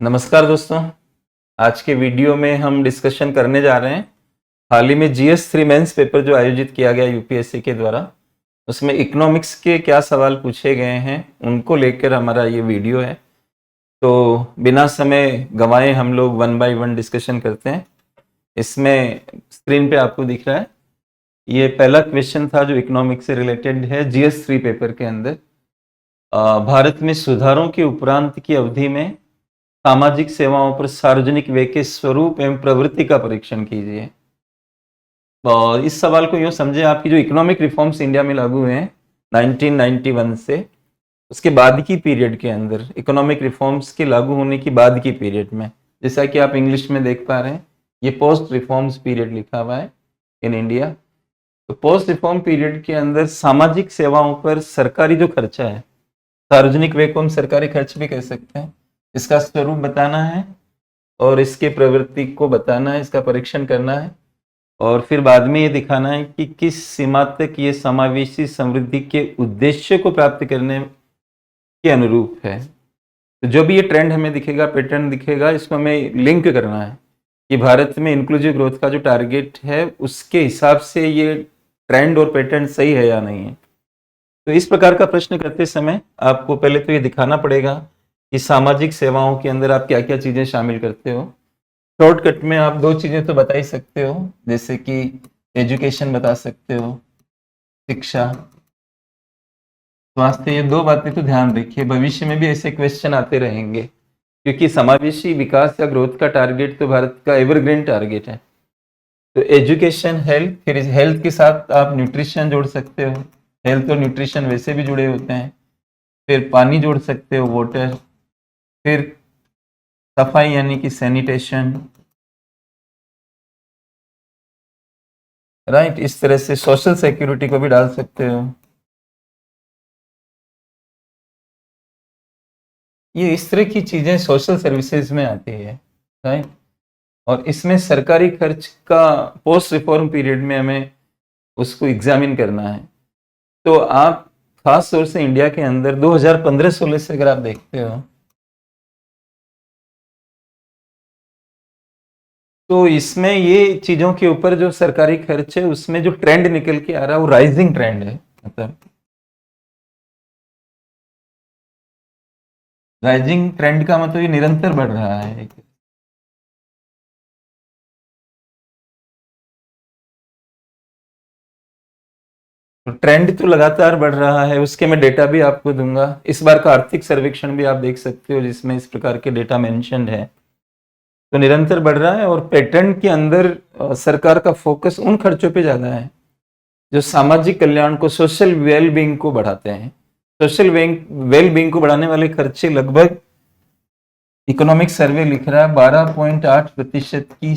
नमस्कार दोस्तों। आज के वीडियो में हम डिस्कशन करने जा रहे हैं हाल ही में GS3 मेंस पेपर जो आयोजित किया गया यूपीएससी के द्वारा। उसमें इकोनॉमिक्स के क्या सवाल पूछे गए हैं उनको लेकर हमारा ये वीडियो है। तो बिना समय गंवाए हम लोग वन बाय वन डिस्कशन करते हैं। इसमें स्क्रीन पे आपको दिख रहा है, ये पहला क्वेश्चन था जो इकोनॉमिक्स से रिलेटेड है GS3 पेपर के अंदर। भारत में सुधारों के उपरांत की अवधि में सामाजिक सेवाओं पर सार्वजनिक व्यय के स्वरूप एवं प्रवृत्ति का परीक्षण कीजिए। और इस सवाल को यूं समझें, आपकी जो इकोनॉमिक रिफॉर्म्स इंडिया में लागू हुए हैं 1991 से, उसके बाद की पीरियड के अंदर इकोनॉमिक रिफॉर्म्स के लागू होने की बाद की पीरियड में, जैसा कि आप इंग्लिश में देख पा रहे हैं, ये पोस्ट रिफॉर्म्स पीरियड लिखा हुआ है इन इंडिया। तो पोस्ट रिफॉर्म पीरियड के अंदर सामाजिक सेवाओं पर सरकारी जो खर्चा है, सार्वजनिक व्यय को हम सरकारी खर्च भी कह सकते हैं, इसका स्वरूप बताना है और इसके प्रवृत्ति को बताना है, इसका परीक्षण करना है और फिर बाद में ये दिखाना है कि किस सीमा तक ये समावेशी समृद्धि के उद्देश्य को प्राप्त करने के अनुरूप है। तो जो भी ये ट्रेंड हमें दिखेगा, पैटर्न दिखेगा, इसको हमें लिंक करना है कि भारत में इंक्लूसिव ग्रोथ का जो टारगेट है उसके हिसाब से ये ट्रेंड और पैटर्न सही है या नहीं है। तो इस प्रकार का प्रश्न करते समय आपको पहले तो ये दिखाना पड़ेगा कि सामाजिक सेवाओं के अंदर आप क्या क्या चीजें शामिल करते हो। शॉर्टकट में आप दो चीजें तो बता ही सकते हो, जैसे कि एजुकेशन बता सकते हो, शिक्षा, स्वास्थ्य। ये दो बातें तो ध्यान रखिए, भविष्य में भी ऐसे क्वेश्चन आते रहेंगे क्योंकि समावेशी विकास या ग्रोथ का टारगेट तो भारत का एवरग्रीन टारगेट है। तो एजुकेशन, हेल्थ, फिर इस हेल्थ के साथ आप न्यूट्रिशन जोड़ सकते हो, हेल्थ और न्यूट्रिशन वैसे भी जुड़े होते हैं। फिर पानी जोड़ सकते हो, वाटर, फिर सफाई यानी कि सैनिटेशन, राइट। इस तरह से सोशल सिक्योरिटी को भी डाल सकते हो। ये इस तरह की चीजें सोशल सर्विसेज में आती है, राइट। और इसमें सरकारी खर्च का पोस्ट रिफॉर्म पीरियड में हमें उसको एग्जामिन करना है। तो आप खास तौर से इंडिया के अंदर 2015-16 से अगर आप देखते हो तो इसमें ये चीजों के ऊपर जो सरकारी खर्च है उसमें जो ट्रेंड निकल के आ रहा है वो राइजिंग ट्रेंड है। मतलब राइजिंग ट्रेंड का मतलब ये निरंतर बढ़ रहा है। तो ट्रेंड तो लगातार बढ़ रहा है, उसके मैं डेटा भी आपको दूंगा। इस बार का आर्थिक सर्वेक्षण भी आप देख सकते हो जिसमें इस प्रकार के डेटा मेंशन्ड है। तो निरंतर बढ़ रहा है और पैटर्न के अंदर सरकार का फोकस उन खर्चों पे ज्यादा है जो सामाजिक कल्याण को, सोशल वेलबींग को बढ़ाते हैं। सोशल वेलबींग को बढ़ाने वाले खर्चे लगभग, इकोनॉमिक सर्वे लिख रहा है 12.8% की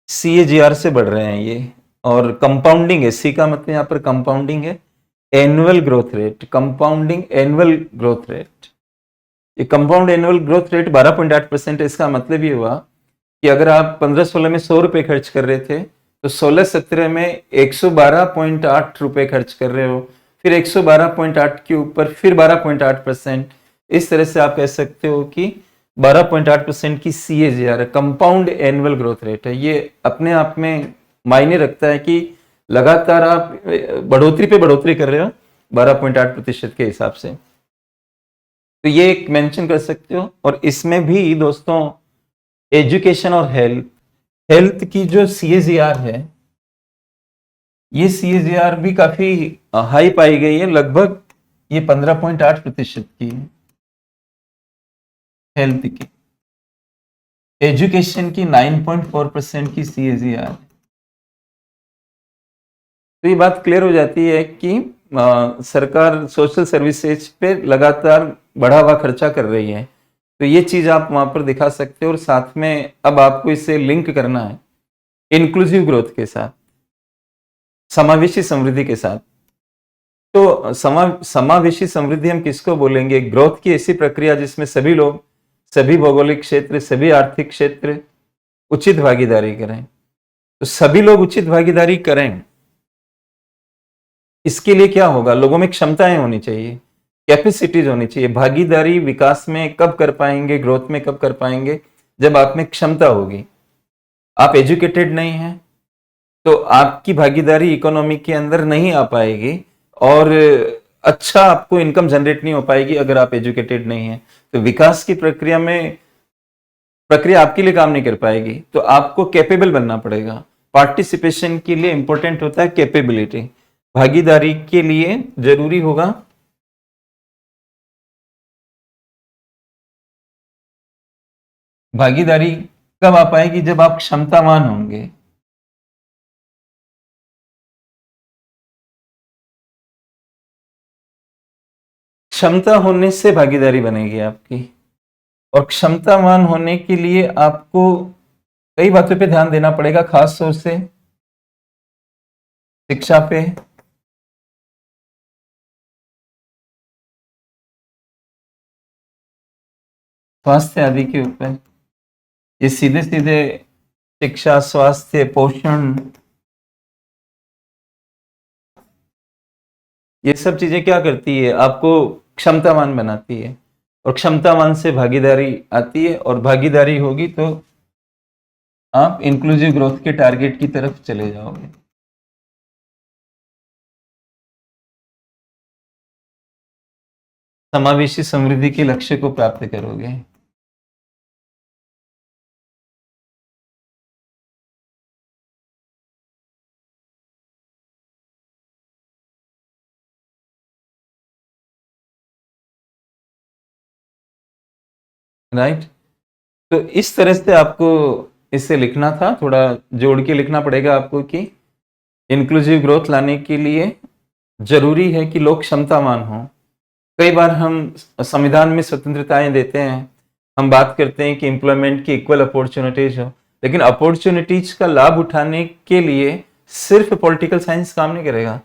CAGR से बढ़ रहे हैं ये। और कंपाउंडिंग है, सी का मतलब यहाँ पर कंपाउंडिंग है, annual growth rate, compounding annual growth rate. ये कंपाउंड एनुअल ग्रोथ रेट 12.8% है। इसका मतलब ये हुआ कि अगर आप 15-16 में 100 रुपए खर्च कर रहे थे तो 16-17 में 112.8 रुपए खर्च कर रहे हो, फिर 112.8 के ऊपर फिर 12.8%। इस तरह से आप कह सकते हो कि 12.8% की CAGR है, कंपाउंड एनुअल ग्रोथ रेट है। ये अपने आप में मायने रखता है कि लगातार आप बढ़ोतरी पे बढ़ोतरी कर रहे हो 12.8% के हिसाब से। तो ये एक मेंशन कर सकते हो। और इसमें भी दोस्तों एजुकेशन और हेल्थ, हेल्थ की जो CAGR है, ये CAGR भी काफी हाई पाई गई है, लगभग ये 15.8% की है हेल्थ की। एजुकेशन की 9.4% की CAGR। तो ये बात क्लियर हो जाती है कि सरकार सोशल सर्विसेज पे लगातार बढ़ा हुआ खर्चा कर रही है। तो ये चीज आप वहां पर दिखा सकते हो और साथ में अब आपको इसे लिंक करना है इंक्लूसिव ग्रोथ के साथ, समावेशी समृद्धि के साथ। तो समावेशी समृद्धि हम किसको बोलेंगे? ग्रोथ की ऐसी प्रक्रिया जिसमें सभी लोग, सभी भौगोलिक क्षेत्र, सभी आर्थिक क्षेत्र उचित भागीदारी करें। तो सभी लोग उचित भागीदारी करें, इसके लिए क्या होगा? लोगों में क्षमताएं होनी चाहिए। कैपेसिटीज होनी चाहिए। भागीदारी विकास में कब कर पाएंगे, ग्रोथ में कब कर पाएंगे, जब आप में क्षमता होगी। आप एजुकेटेड नहीं हैं तो आपकी भागीदारी इकोनॉमी के अंदर नहीं आ पाएगी और अच्छा आपको इनकम जनरेट नहीं हो पाएगी अगर आप एजुकेटेड नहीं हैं। तो विकास की प्रक्रिया आपके लिए काम नहीं कर पाएगी। तो आपको कैपेबल बनना पड़ेगा। पार्टिसिपेशन के लिए इंपॉर्टेंट होता है कैपेबिलिटी। भागीदारी के लिए जरूरी होगा भागीदारी कब आ पाएगी, जब आप क्षमतावान होंगे। क्षमता होने से भागीदारी बनेगी आपकी, और क्षमतावान होने के लिए आपको कई बातों पे ध्यान देना पड़ेगा, खास तौर से शिक्षा पे, स्वास्थ्य आदि के ऊपर। ये सीधे सीधे शिक्षा, स्वास्थ्य, पोषण, ये सब चीजें क्या करती है, आपको क्षमतावान बनाती है, और क्षमतावान से भागीदारी आती है, और भागीदारी होगी तो आप इंक्लूसिव ग्रोथ के टारगेट की तरफ चले जाओगे। समावेशी समृद्धि के लक्ष्य को प्राप्त करोगे। राइट। तो इस तरह से आपको इसे लिखना था, थोड़ा जोड़ के लिखना पड़ेगा आपको कि इंक्लूसिव ग्रोथ लाने के लिए जरूरी है कि लोग क्षमतावान हों। कई बार हम संविधान में स्वतंत्रताएं देते हैं, हम बात करते हैं कि एम्प्लॉयमेंट की इक्वल अपॉर्चुनिटीज हो, लेकिन अपॉर्चुनिटीज का लाभ उठाने के लिए सिर्फ पॉलिटिकल साइंस काम नहीं करेगा।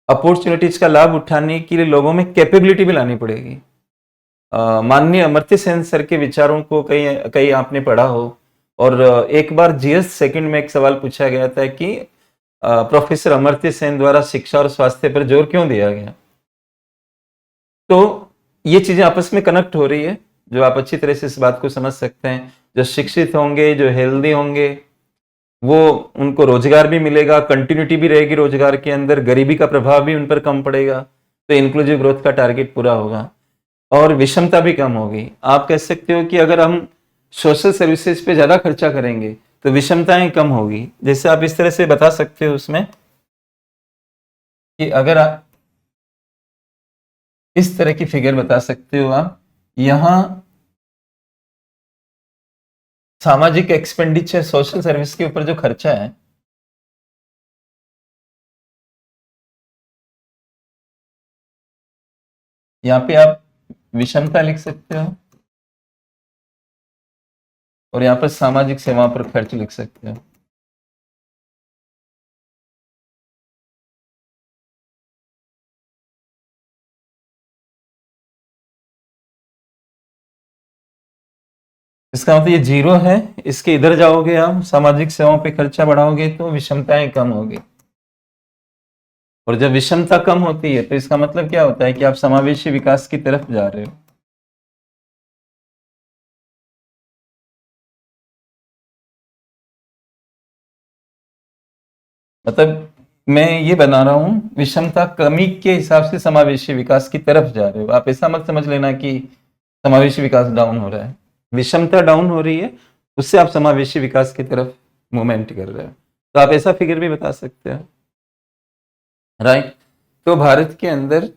अपॉर्चुनिटीज का लाभ उठाने के लिए लोगों में कैपेबिलिटी भी लानी पड़ेगी। माननीय अमर्त्य सेन सर के विचारों को कई कई आपने पढ़ा हो, और एक बार जीएस सेकंड में एक सवाल पूछा गया था कि प्रोफेसर अमर्त्य सेन द्वारा शिक्षा और स्वास्थ्य पर जोर क्यों दिया गया। तो ये चीजें आपस में कनेक्ट हो रही है, जो आप अच्छी तरह से इस बात को समझ सकते हैं। जो शिक्षित होंगे, जो हेल्दी होंगे, वो उनको रोजगार भी मिलेगा, कंटिन्यूटी भी रहेगी रोजगार के अंदर, गरीबी का प्रभाव भी उन पर कम पड़ेगा, तो इंक्लूसिव ग्रोथ का टारगेट पूरा होगा, और विषमता भी कम होगी। आप कह सकते हो कि अगर हम सोशल सर्विसेज पे ज्यादा खर्चा करेंगे तो विषमताएं कम होगी। जैसे आप इस तरह से बता सकते हो उसमें कि अगर आप इस तरह की फिगर बता सकते हो, आप यहां सामाजिक एक्सपेंडिचर, सोशल सर्विस के ऊपर जो खर्चा है, यहाँ पे आप विषमता लिख सकते हो, और यहाँ पर सामाजिक सेवा पर खर्च लिख सकते हो। इसका मतलब ये जीरो है, इसके इधर जाओगे आप, सामाजिक सेवाओं पे खर्चा बढ़ाओगे तो विषमताएं कम होगी। और जब विषमता कम होती है तो इसका मतलब क्या होता है कि आप समावेशी विकास की तरफ जा रहे हो। मतलब मैं ये बना रहा हूं, विषमता कमी के हिसाब से समावेशी विकास की तरफ जा रहे हो। आप ऐसा मत समझ लेना कि समावेशी विकास डाउन हो रहा है। विषमता डाउन हो रही है, उससे आप समावेशी विकास की तरफ मूवमेंट कर रहे हो। तो आप ऐसा फिगर भी बता सकते हो। राइट। तो भारत के अंदर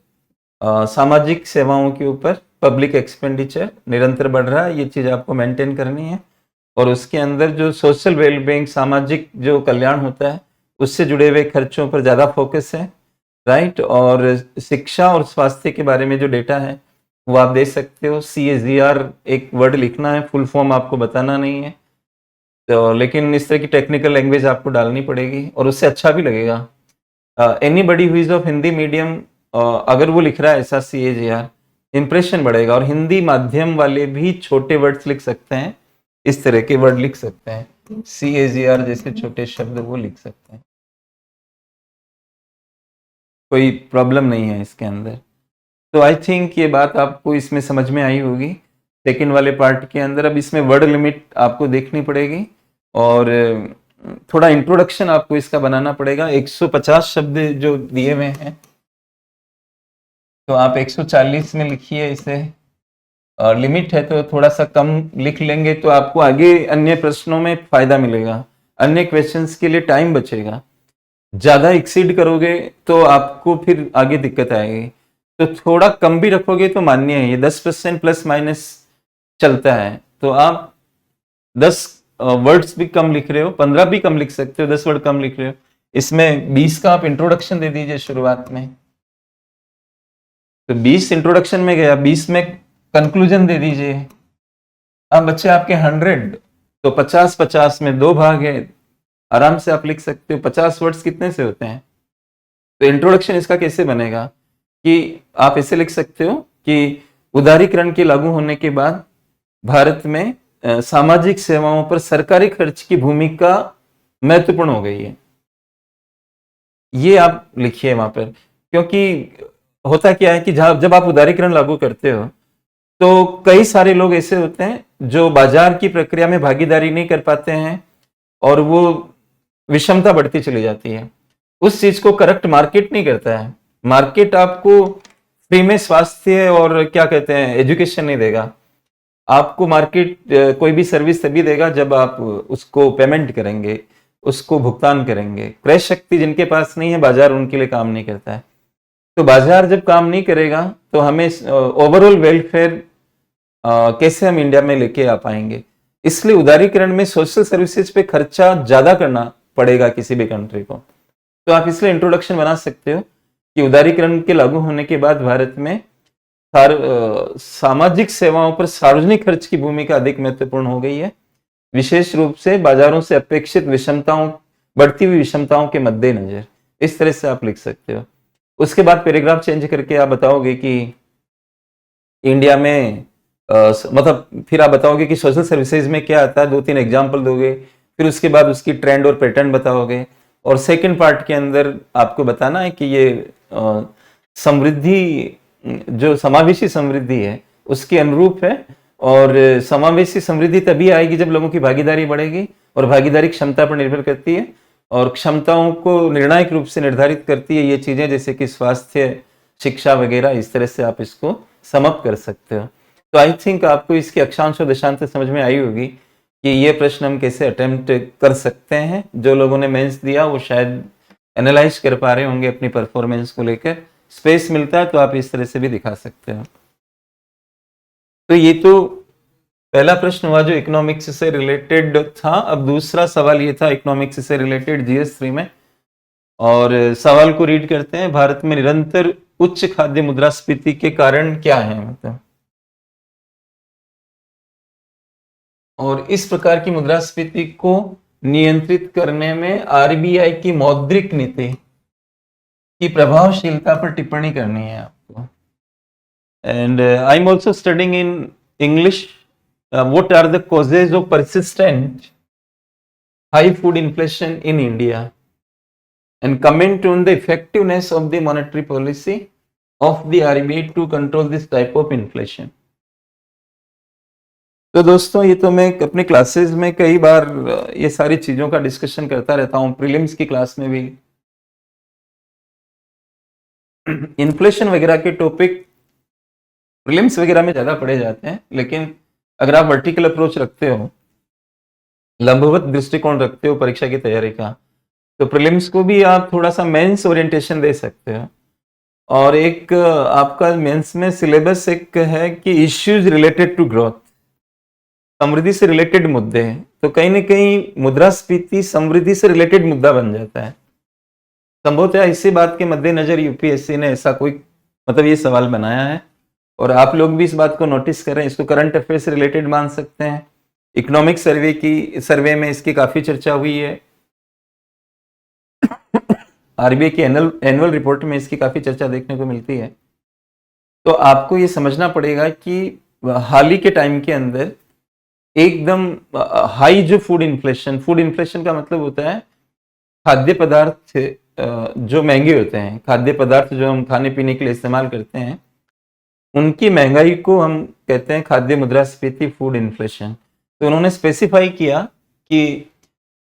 सामाजिक सेवाओं के ऊपर पब्लिक एक्सपेंडिचर निरंतर बढ़ रहा है, ये चीज आपको मेंटेन करनी है। और उसके अंदर जो सोशल वेलबींग, सामाजिक जो कल्याण होता है, उससे जुड़े हुए खर्चों पर ज्यादा फोकस है। राइट। और शिक्षा और स्वास्थ्य के बारे में जो डेटा है वो आप दे सकते हो। CAGR एक वर्ड लिखना है, फुल फॉर्म आपको बताना नहीं है, तो लेकिन इस तरह की टेक्निकल लैंग्वेज आपको डालनी पड़ेगी और उससे अच्छा भी लगेगा। Anybody who is of Hindi medium, अगर वो लिख रहा है ऐसा CAGR, इंप्रेशन बढ़ेगा। और हिंदी माध्यम वाले भी छोटे वर्ड्स लिख सकते हैं, इस तरह के वर्ड लिख सकते हैं, CAGR जैसे छोटे शब्द वो लिख सकते हैं, कोई प्रॉब्लम नहीं है इसके अंदर। तो आई थिंक ये बात आपको इसमें समझ में आई होगी सेकंड वाले पार्ट के अंदर। अब इसमें वर्ड लिमिट आपको देखनी पड़ेगी और थोड़ा इंट्रोडक्शन आपको इसका बनाना पड़ेगा। 150 शब्द जो दिए हुए हैं तो आप 140 में लिखिए इसे, और लिमिट है तो थोड़ा सा कम लिख लेंगे तो आपको आगे अन्य प्रश्नों में फायदा मिलेगा, अन्य क्वेश्चंस के लिए टाइम बचेगा। ज्यादा एक्सीड करोगे तो आपको फिर आगे दिक्कत आएगी, तो थोड़ा कम भी रखोगे तो मान्य है, ये 10% प्लस माइनस चलता है। तो आप 10 वर्ड्स भी कम लिख रहे हो, 15 भी कम लिख सकते हो, 10 वर्ड कम लिख रहे हो, इसमें 20 का आप इंट्रोडक्शन दे दीजिए शुरुआत में। तो 20 इंट्रोडक्शन में गया, 20 में कंक्लूजन दे दीजिए। अब बच्चे आपके 100, तो 50-50 में 2 भाग है, आराम से आप लिख सकते हो। 50 वर्ड्स कितने से होते हैं? तो इंट्रोडक्शन इसका कैसे बनेगा कि आप ऐसे लिख सकते हो कि उदारीकरण के लागू होने के बाद भारत में सामाजिक सेवाओं पर सरकारी खर्च की भूमिका महत्वपूर्ण हो गई है, ये आप लिखिए वहां पर। क्योंकि होता क्या है कि जब आप उदारीकरण लागू करते हो तो कई सारे लोग ऐसे होते हैं जो बाजार की प्रक्रिया में भागीदारी नहीं कर पाते हैं और वो विषमता बढ़ती चली जाती है। उस चीज को करेक्ट मार्केट नहीं करता है। मार्केट आपको फ्री में स्वास्थ्य और क्या कहते हैं एजुकेशन नहीं देगा। आपको मार्केट कोई भी सर्विस तभी देगा जब आप उसको पेमेंट करेंगे, उसको भुगतान करेंगे। क्रय शक्ति जिनके पास नहीं है, बाजार उनके लिए काम नहीं करता है। तो बाजार जब काम नहीं करेगा तो हमें ओवरऑल वेलफेयर कैसे हम इंडिया में लेके आ पाएंगे। इसलिए उदारीकरण में सोशल सर्विसेज पे खर्चा ज्यादा करना पड़ेगा किसी भी कंट्री को। तो आप इसलिए इंट्रोडक्शन बना सकते हो कि उदारीकरण के लागू होने के बाद भारत में सामाजिक सेवाओं पर सार्वजनिक खर्च की भूमिका अधिक महत्वपूर्ण हो गई है, विशेष रूप से बाजारों से अपेक्षित विषमताओं, बढ़ती हुई विषमताओं के मद्देनजर। इस तरह से आप लिख सकते हो। उसके बाद पैराग्राफ चेंज करके आप बताओगे कि इंडिया में मतलब फिर आप बताओगे कि सोशल सर्विसेज में क्या आता है, 2-3 एग्जाम्पल दोगे, फिर उसके बाद उसकी ट्रेंड और पैटर्न बताओगे। और सेकंड पार्ट के अंदर आपको बताना है कि ये समृद्धि जो समावेशी समृद्धि है उसके अनुरूप है, और समावेशी समृद्धि तभी आएगी जब लोगों की भागीदारी बढ़ेगी, और भागीदारी क्षमता पर निर्भर करती है, और क्षमताओं को निर्णायक रूप से निर्धारित करती है ये चीजें जैसे कि स्वास्थ्य, शिक्षा वगैरह। इस तरह से आप इसको समअप कर सकते हो। तो आई थिंक आपको इसकी अक्षांश और दशांश समझ में आई होगी कि ये प्रश्न हम कैसे अटेम्प्ट कर सकते हैं। जो लोगों ने मेंस दिया वो शायद एनालाइज कर पा रहे होंगे अपनी परफॉर्मेंस को लेकर। स्पेस मिलता है तो आप इस तरह से भी दिखा सकते हो। तो ये तो पहला प्रश्न हुआ जो इकोनॉमिक्स से रिलेटेड था। अब दूसरा सवाल ये था इकोनॉमिक्स से रिलेटेड GS3 में, और सवाल को रीड करते हैं। भारत में निरंतर उच्च खाद्य मुद्रास्फीति के कारण क्या है, मतलब, और इस प्रकार की मुद्रास्फीति को नियंत्रित करने में RBI की मौद्रिक नीति की प्रभावशीलता पर टिप्पणी करनी है आपको। And I am also studying in English what are the causes of persistent high food inflation in India and comment on the effectiveness of the monetary policy of the RBI to control this type of inflation. तो दोस्तों ये तो मैं अपनी classes में कई बार ये सारी चीजों का डिस्कशन करता रहता हूँ, प्रीलिम्स की क्लास में भी। इन्फ्लेशन वगैरह के टॉपिक प्रीलिम्स वगैरह में ज्यादा पढ़े जाते हैं, लेकिन अगर आप वर्टिकल अप्रोच रखते हो, लंबवत दृष्टिकोण रखते हो परीक्षा की तैयारी का, तो प्रीलिम्स को भी आप थोड़ा सा मेंस ओरिएंटेशन दे सकते हो। और एक आपका मेंस में सिलेबस एक है कि इश्यूज रिलेटेड टू ग्रोथ, समृद्धि से रिलेटेड मुद्दे हैं। तो कहीं ना कहीं मुद्रास्फीति समृद्धि से रिलेटेड मुद्दा बन जाता है। संभवतः इसी बात के मद्देनजर यूपीएससी ने ऐसा कोई मतलब ये सवाल बनाया है, और आप लोग भी इस बात को नोटिस करें। इसको करंट अफेयर से रिलेटेड मान सकते हैं। इकोनॉमिक सर्वे में इसकी काफी चर्चा हुई है। RBI की एनुअल रिपोर्ट में इसकी काफी चर्चा देखने को मिलती है। तो आपको ये समझना पड़ेगा कि हाल ही के टाइम के अंदर एकदम हाई जो फूड इन्फ्लेशन का मतलब होता है खाद्य पदार्थ जो महंगे होते हैं, खाद्य पदार्थ जो हम खाने पीने के लिए इस्तेमाल करते हैं उनकी महंगाई को हम कहते हैं खाद्य मुद्रास्फीति, फूड इन्फ्लेशन। तो उन्होंने स्पेसिफाई किया कि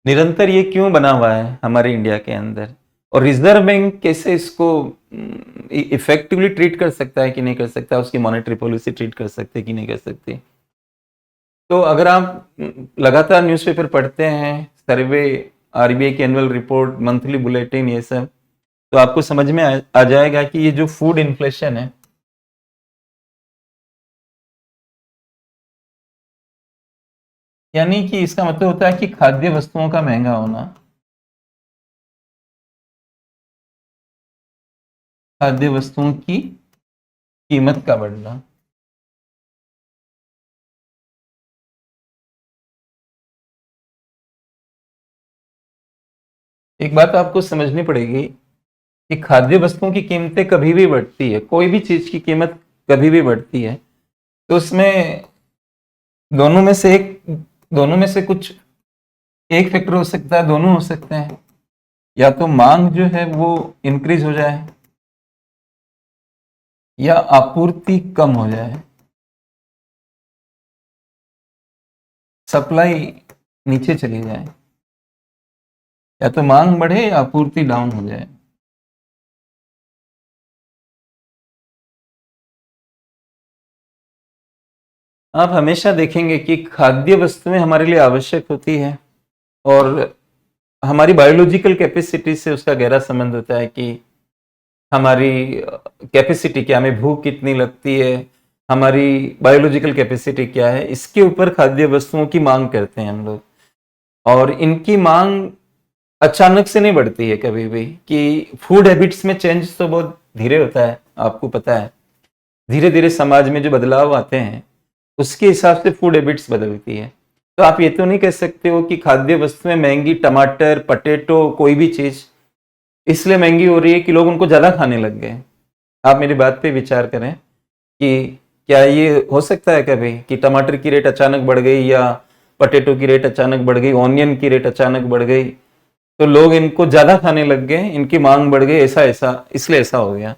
निरंतर ये क्यों बना हुआ है हमारे इंडिया के अंदर, और रिजर्व बैंक कैसे इसको इफेक्टिवली ट्रीट कर सकता है कि नहीं कर सकता, उसकी मॉनेटरी पॉलिसी ट्रीट कर सकते कि नहीं कर सकती। तो अगर आप लगातार न्यूज़पेपर पढ़ते हैं, सर्वे, आरबीआई की एनुअल रिपोर्ट, मंथली बुलेटिन, ये सब, तो आपको समझ में आ जाएगा कि ये जो फूड इन्फ्लेशन है, यानी कि इसका मतलब होता है कि खाद्य वस्तुओं का महंगा होना, खाद्य वस्तुओं की कीमत का बढ़ना। एक बात आपको समझनी पड़ेगी कि खाद्य वस्तुओं की कीमतें कभी भी बढ़ती है, कोई भी चीज की कीमत कभी भी बढ़ती है, तो उसमें दोनों में से एक, दोनों में से कुछ एक फैक्टर हो सकता है, दोनों हो सकते हैं। या तो मांग जो है वो इंक्रीज हो जाए, या आपूर्ति कम हो जाए, सप्लाई नीचे चली जाए, या तो मांग बढ़े या आपूर्ति डाउन हो जाए। आप हमेशा देखेंगे कि खाद्य वस्तुएं हमारे लिए आवश्यक होती है, और हमारी बायोलॉजिकल कैपेसिटी से उसका गहरा संबंध होता है कि हमारी कैपेसिटी क्या, हमें भूख कितनी लगती है, हमारी बायोलॉजिकल कैपेसिटी क्या है, इसके ऊपर खाद्य वस्तुओं की मांग करते हैं हम लोग। और इनकी मांग अचानक से नहीं बढ़ती है कभी भी, कि फूड हैबिट्स में चेंज तो बहुत धीरे होता है, आपको पता है। धीरे धीरे समाज में जो बदलाव आते हैं उसके हिसाब से फूड हैबिट्स बदलती है। तो आप ये तो नहीं कह सकते हो कि खाद्य वस्तुएं महंगी, टमाटर, पटेटो, कोई भी चीज इसलिए महंगी हो रही है कि लोग उनको ज्यादा खाने लग गए। आप मेरी बात पे विचार करें कि क्या ये हो सकता है कभी कि टमाटर की रेट अचानक बढ़ गई, या पटेटो की रेट अचानक बढ़ गई, ऑनियन की रेट अचानक बढ़ गई, तो लोग इनको ज्यादा खाने लग गए, इनकी मांग बढ़ गई, ऐसा ऐसा इसलिए ऐसा हो गया।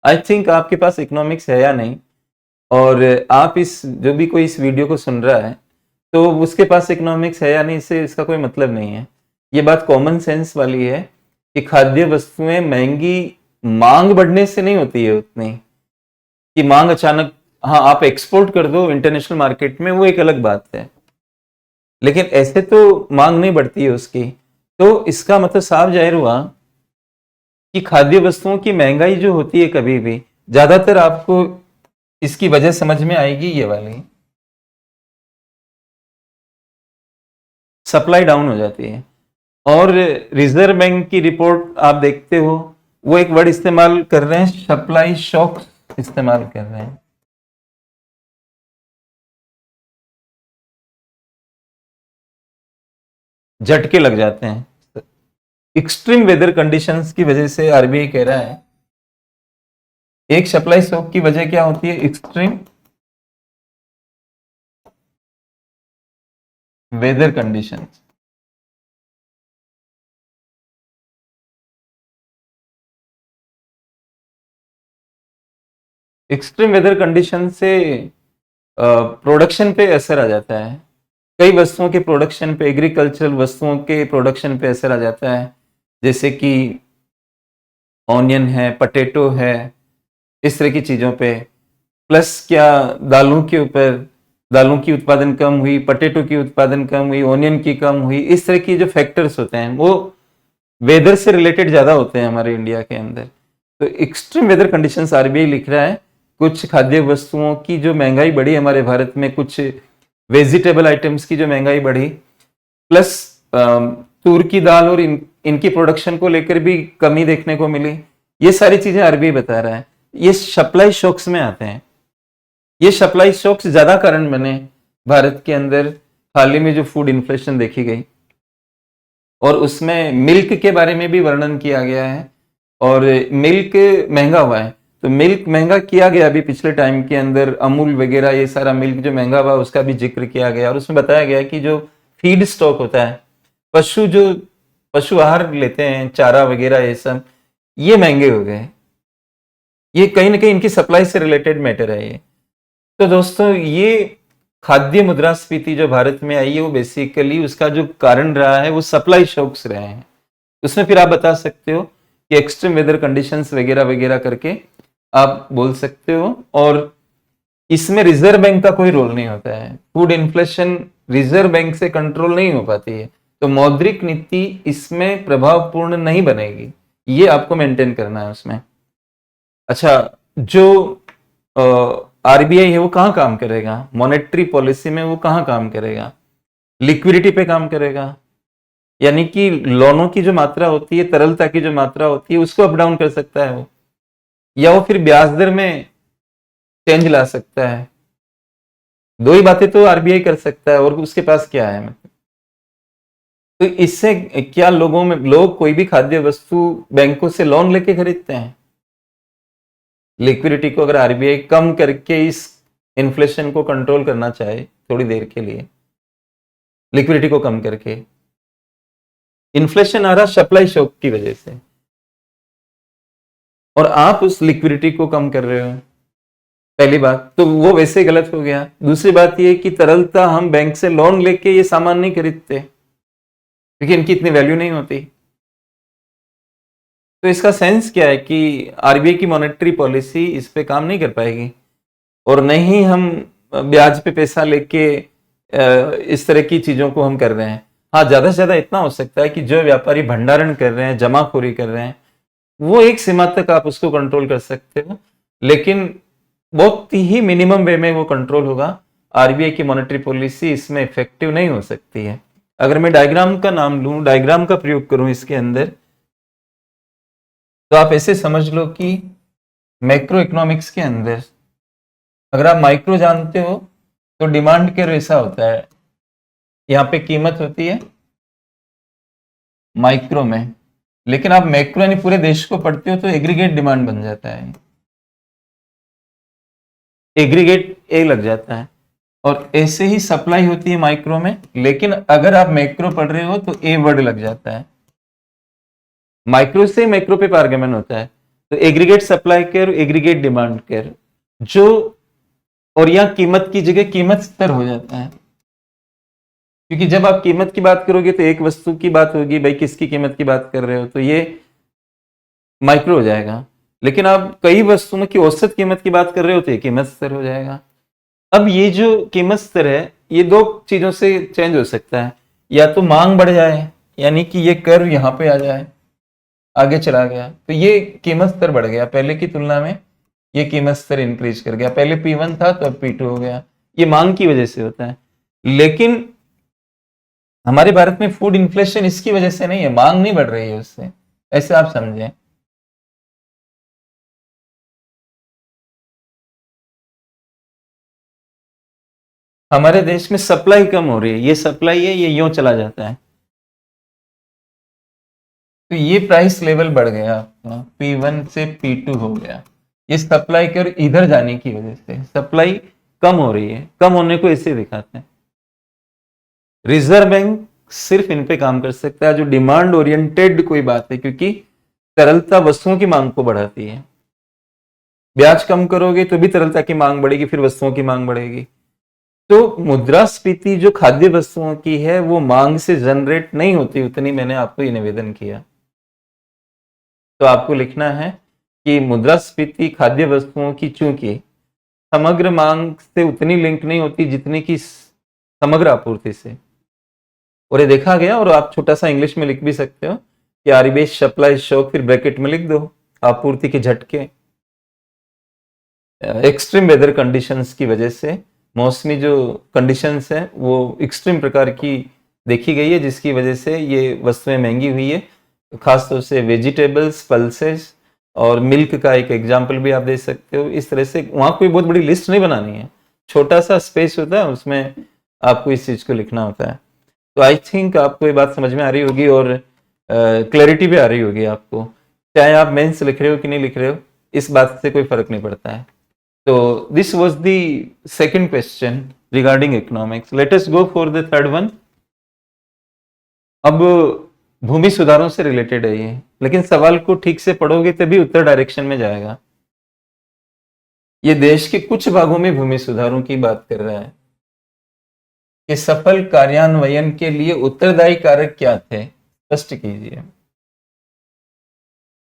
आई थिंक आपके पास इकोनॉमिक्स है या नहीं, और आप इस जो भी कोई इस वीडियो को सुन रहा है, तो उसके पास इकोनॉमिक्स है या नहीं, इससे इसका कोई मतलब नहीं है। ये बात कॉमन सेंस वाली है कि खाद्य वस्तुएं महंगी मांग बढ़ने से नहीं होती है उतनी, कि मांग अचानक, हाँ आप एक्सपोर्ट कर दो इंटरनेशनल मार्केट में, वो एक अलग बात है, लेकिन ऐसे तो मांग नहीं बढ़ती है उसकी। तो इसका मतलब साफ जाहिर हुआ कि खाद्य वस्तुओं की महंगाई जो होती है कभी भी, ज्यादातर आपको इसकी वजह समझ में आएगी ये वाली, सप्लाई डाउन हो जाती है। और रिजर्व बैंक की रिपोर्ट आप देखते हो, वो एक वर्ड इस्तेमाल कर रहे हैं, सप्लाई शॉक इस्तेमाल कर रहे हैं। झटके लग जाते हैं एक्सट्रीम वेदर कंडीशंस की वजह से। आरबीआई कह रहा है एक सप्लाई शॉक की वजह क्या होती है, extreme weather conditions. Extreme weather condition से प्रोडक्शन पे असर आ जाता है, कई वस्तुओं के प्रोडक्शन पे, एग्रीकल्चरल वस्तुओं के प्रोडक्शन पे असर आ जाता है, जैसे कि ऑनियन है, पटेटो है, इस तरह की चीजों पे। प्लस क्या, दालों के ऊपर, दालों की उत्पादन कम हुई, पटेटो की उत्पादन कम हुई, ऑनियन की कम हुई, इस तरह की जो फैक्टर्स होते हैं वो वेदर से रिलेटेड ज्यादा होते हैं हमारे इंडिया के अंदर। तो एक्सट्रीम वेदर कंडीशंस, आरबीआई लिख रहा है कुछ खाद्य वस्तुओं की जो महंगाई बढ़ी हमारे भारत में, कुछ वेजिटेबल आइटम्स की जो महंगाई बढ़ी, प्लस तूर की दाल और इनकी प्रोडक्शन को लेकर भी कमी देखने को मिली, ये सारी चीजें आरबीआई बता रहा है। ये सप्लाई शॉक्स में आते हैं, ये सप्लाई शॉक्स ज्यादा कारण बने भारत के अंदर हाल ही में जो फूड इन्फ्लेशन देखी गई। और उसमें मिल्क के बारे में भी वर्णन किया गया है, और मिल्क महंगा हुआ है, तो मिल्क महंगा किया गया अभी पिछले टाइम के अंदर, अमूल वगैरह ये सारा मिल्क जो महंगा हुआ उसका भी जिक्र किया गया, और उसमें बताया गया कि जो फीड स्टॉक होता है, पशु जो पशु आहार लेते हैं, चारा वगैरह ये सब, ये महंगे हो गए। ये कहीं ना कहीं इनकी सप्लाई से रिलेटेड मैटर है ये। तो दोस्तों, ये खाद्य मुद्रास्फीति जो भारत में आई है, वो बेसिकली उसका जो कारण रहा है वो सप्लाई शॉक्स रहे हैं। उसमें फिर आप बता सकते हो कि एक्सट्रीम वेदर कंडीशंस वगैरह वगैरह करके आप बोल सकते हो। और इसमें रिजर्व बैंक का कोई रोल नहीं होता है। फूड इन्फ्लेशन रिजर्व बैंक से कंट्रोल नहीं हो पाती है, तो मौद्रिक नीति इसमें प्रभावपूर्ण नहीं बनेगी। ये आपको मेंटेन करना है उसमें। अच्छा, जो आरबीआई है वो कहाँ काम करेगा? मॉनेटरी पॉलिसी में वो कहाँ काम करेगा? लिक्विडिटी पे काम करेगा, यानी कि लोनों की जो मात्रा होती है, तरलता की जो मात्रा होती है, उसको अप डाउन कर सकता है वो, या वो फिर ब्याज दर में चेंज ला सकता है। दो ही बातें तो आरबीआई कर सकता है, और उसके पास क्या है? तो इससे क्या लोग कोई भी खाद्य वस्तु बैंकों से लोन लेके खरीदते हैं? लिक्विडिटी को अगर आरबीआई कम करके इस इन्फ्लेशन को कंट्रोल करना चाहे थोड़ी देर के लिए, लिक्विडिटी को कम करके, इन्फ्लेशन आ रहा सप्लाई शॉक की वजह से, और आप उस लिक्विडिटी को कम कर रहे हो, पहली बात तो वो वैसे गलत हो गया। दूसरी बात ये कि तरलता, हम बैंक से लोन लेके ये सामान नहीं खरीदते क्योंकि इनकी इतनी वैल्यू नहीं होती। तो इसका सेंस क्या है कि आरबीआई की मॉनेटरी पॉलिसी इस पे काम नहीं कर पाएगी, और नहीं हम ब्याज पे पैसा लेके इस तरह की चीजों को हम कर रहे हैं। हाँ, ज्यादा से ज्यादा इतना हो सकता है कि जो व्यापारी भंडारण कर रहे हैं, जमाखोरी कर रहे हैं, वो एक सीमा तक आप उसको कंट्रोल कर सकते हो, लेकिन बहुत ही मिनिमम वे में वो कंट्रोल होगा। आरबीआई की मॉनेटरी पॉलिसी इसमें इफेक्टिव नहीं हो सकती है। अगर मैं डायग्राम का नाम लूं, डायग्राम का प्रयोग करूं इसके अंदर, तो आप ऐसे समझ लो कि मैक्रो इकोनॉमिक्स के अंदर अगर आप माइक्रो जानते हो तो डिमांड कर्व ऐसा होता है। यहाँ पे कीमत होती है माइक्रो में, लेकिन आप मैक्रो यानी पूरे देश को पढ़ते हो तो एग्रीगेट डिमांड बन जाता है, एग्रीगेट ए लग जाता है। और ऐसे ही सप्लाई होती है माइक्रो में, लेकिन अगर आप मैक्रो पढ़ रहे हो तो ए वर्ड लग जाता है। माइक्रो से मैक्रो पे पारगमन होता है, तो aggregate supply curve, aggregate demand curve, जो, और यहां कीमत की जगह कीमत स्तर हो जाता है, क्योंकि जब आप कीमत की बात करोगे तो एक वस्तु की बात होगी, भाई किसकी कीमत की बात कर रहे हो, तो ये माइक्रो हो जाएगा। लेकिन आप कई वस्तुओं की औसत कीमत की बात कर रहे हो तो ये कीमत स्तर हो जाएगा। अब ये जो कीमत स्तर है, ये दो चीजों से चेंज हो सकता है। या तो मांग बढ़ जाए, यानी कि ये कर्व यहां पे आ जाए, आगे चला गया, तो ये कीमत स्तर बढ़ गया, पहले की तुलना में ये कीमत स्तर इंक्रीज कर गया। पहले P1 था तो अब P2 हो गया। ये मांग की वजह से होता है। लेकिन हमारे भारत में फूड इन्फ्लेशन इसकी वजह से नहीं है, मांग नहीं बढ़ रही है उससे, ऐसे आप समझें। हमारे देश में सप्लाई कम हो रही है, ये सप्लाई है, ये यूं चला जाता है, तो ये प्राइस लेवल बढ़ गया आपका, P1 से P2 हो गया। ये सप्लाई की ओर इधर जाने की वजह से सप्लाई कम हो रही है। कम होने को ऐसे दिखाते हैं। रिजर्व बैंक सिर्फ इन पे काम कर सकता है, जो डिमांड ओरिएंटेड कोई बात है, क्योंकि तरलता वस्तुओं की मांग को बढ़ाती है। ब्याज कम करोगे तो भी तरलता की मांग बढ़ेगी, फिर वस्तुओं की मांग बढ़ेगी। तो मुद्रास्फीति जो खाद्य वस्तुओं की है वो मांग से जनरेट नहीं होती उतनी, मैंने आपको ये निवेदन किया। तो आपको लिखना है कि मुद्रास्फीति खाद्य वस्तुओं की चूंकि समग्र मांग से उतनी लिंक नहीं होती जितनी की समग्र आपूर्ति से, और ये देखा गया। और आप छोटा सा इंग्लिश में लिख भी सकते हो कि आरबीआई सप्लाई शॉक, फिर ब्रैकेट में लिख दो आपूर्ति के झटके, एक्सट्रीम वेदर कंडीशंस की वजह से, मौसमी जो कंडीशंस है वो एक्सट्रीम प्रकार की देखी गई है, जिसकी वजह से ये वस्तुएं महंगी हुई है। खासतौर से वेजिटेबल्स, पल्सेस और मिल्क का एक एग्जाम्पल भी आप दे सकते हो। इस तरह से वहां कोई बहुत बड़ी लिस्ट नहीं बनानी है, छोटा सा स्पेस होता है, उसमें आपको इस चीज को लिखना होता है। तो आई थिंक आपको ये बात समझ में आ रही होगी, और क्लैरिटी भी आ रही होगी आपको। चाहे आप मेंस लिख रहे हो कि नहीं लिख रहे हो, इस बात से कोई फर्क नहीं पड़ता है। तो this was the second question regarding economics. Let us go for the third one. अब भूमि सुधारों से रिलेटेड है ये, लेकिन सवाल को ठीक से पढ़ोगे तभी उत्तर डायरेक्शन में जाएगा। ये देश के कुछ भागों में भूमि सुधारों की बात कर रहा है कि सफल कार्यान्वयन के लिए उत्तरदायी कारक क्या थे, स्पष्ट कीजिए।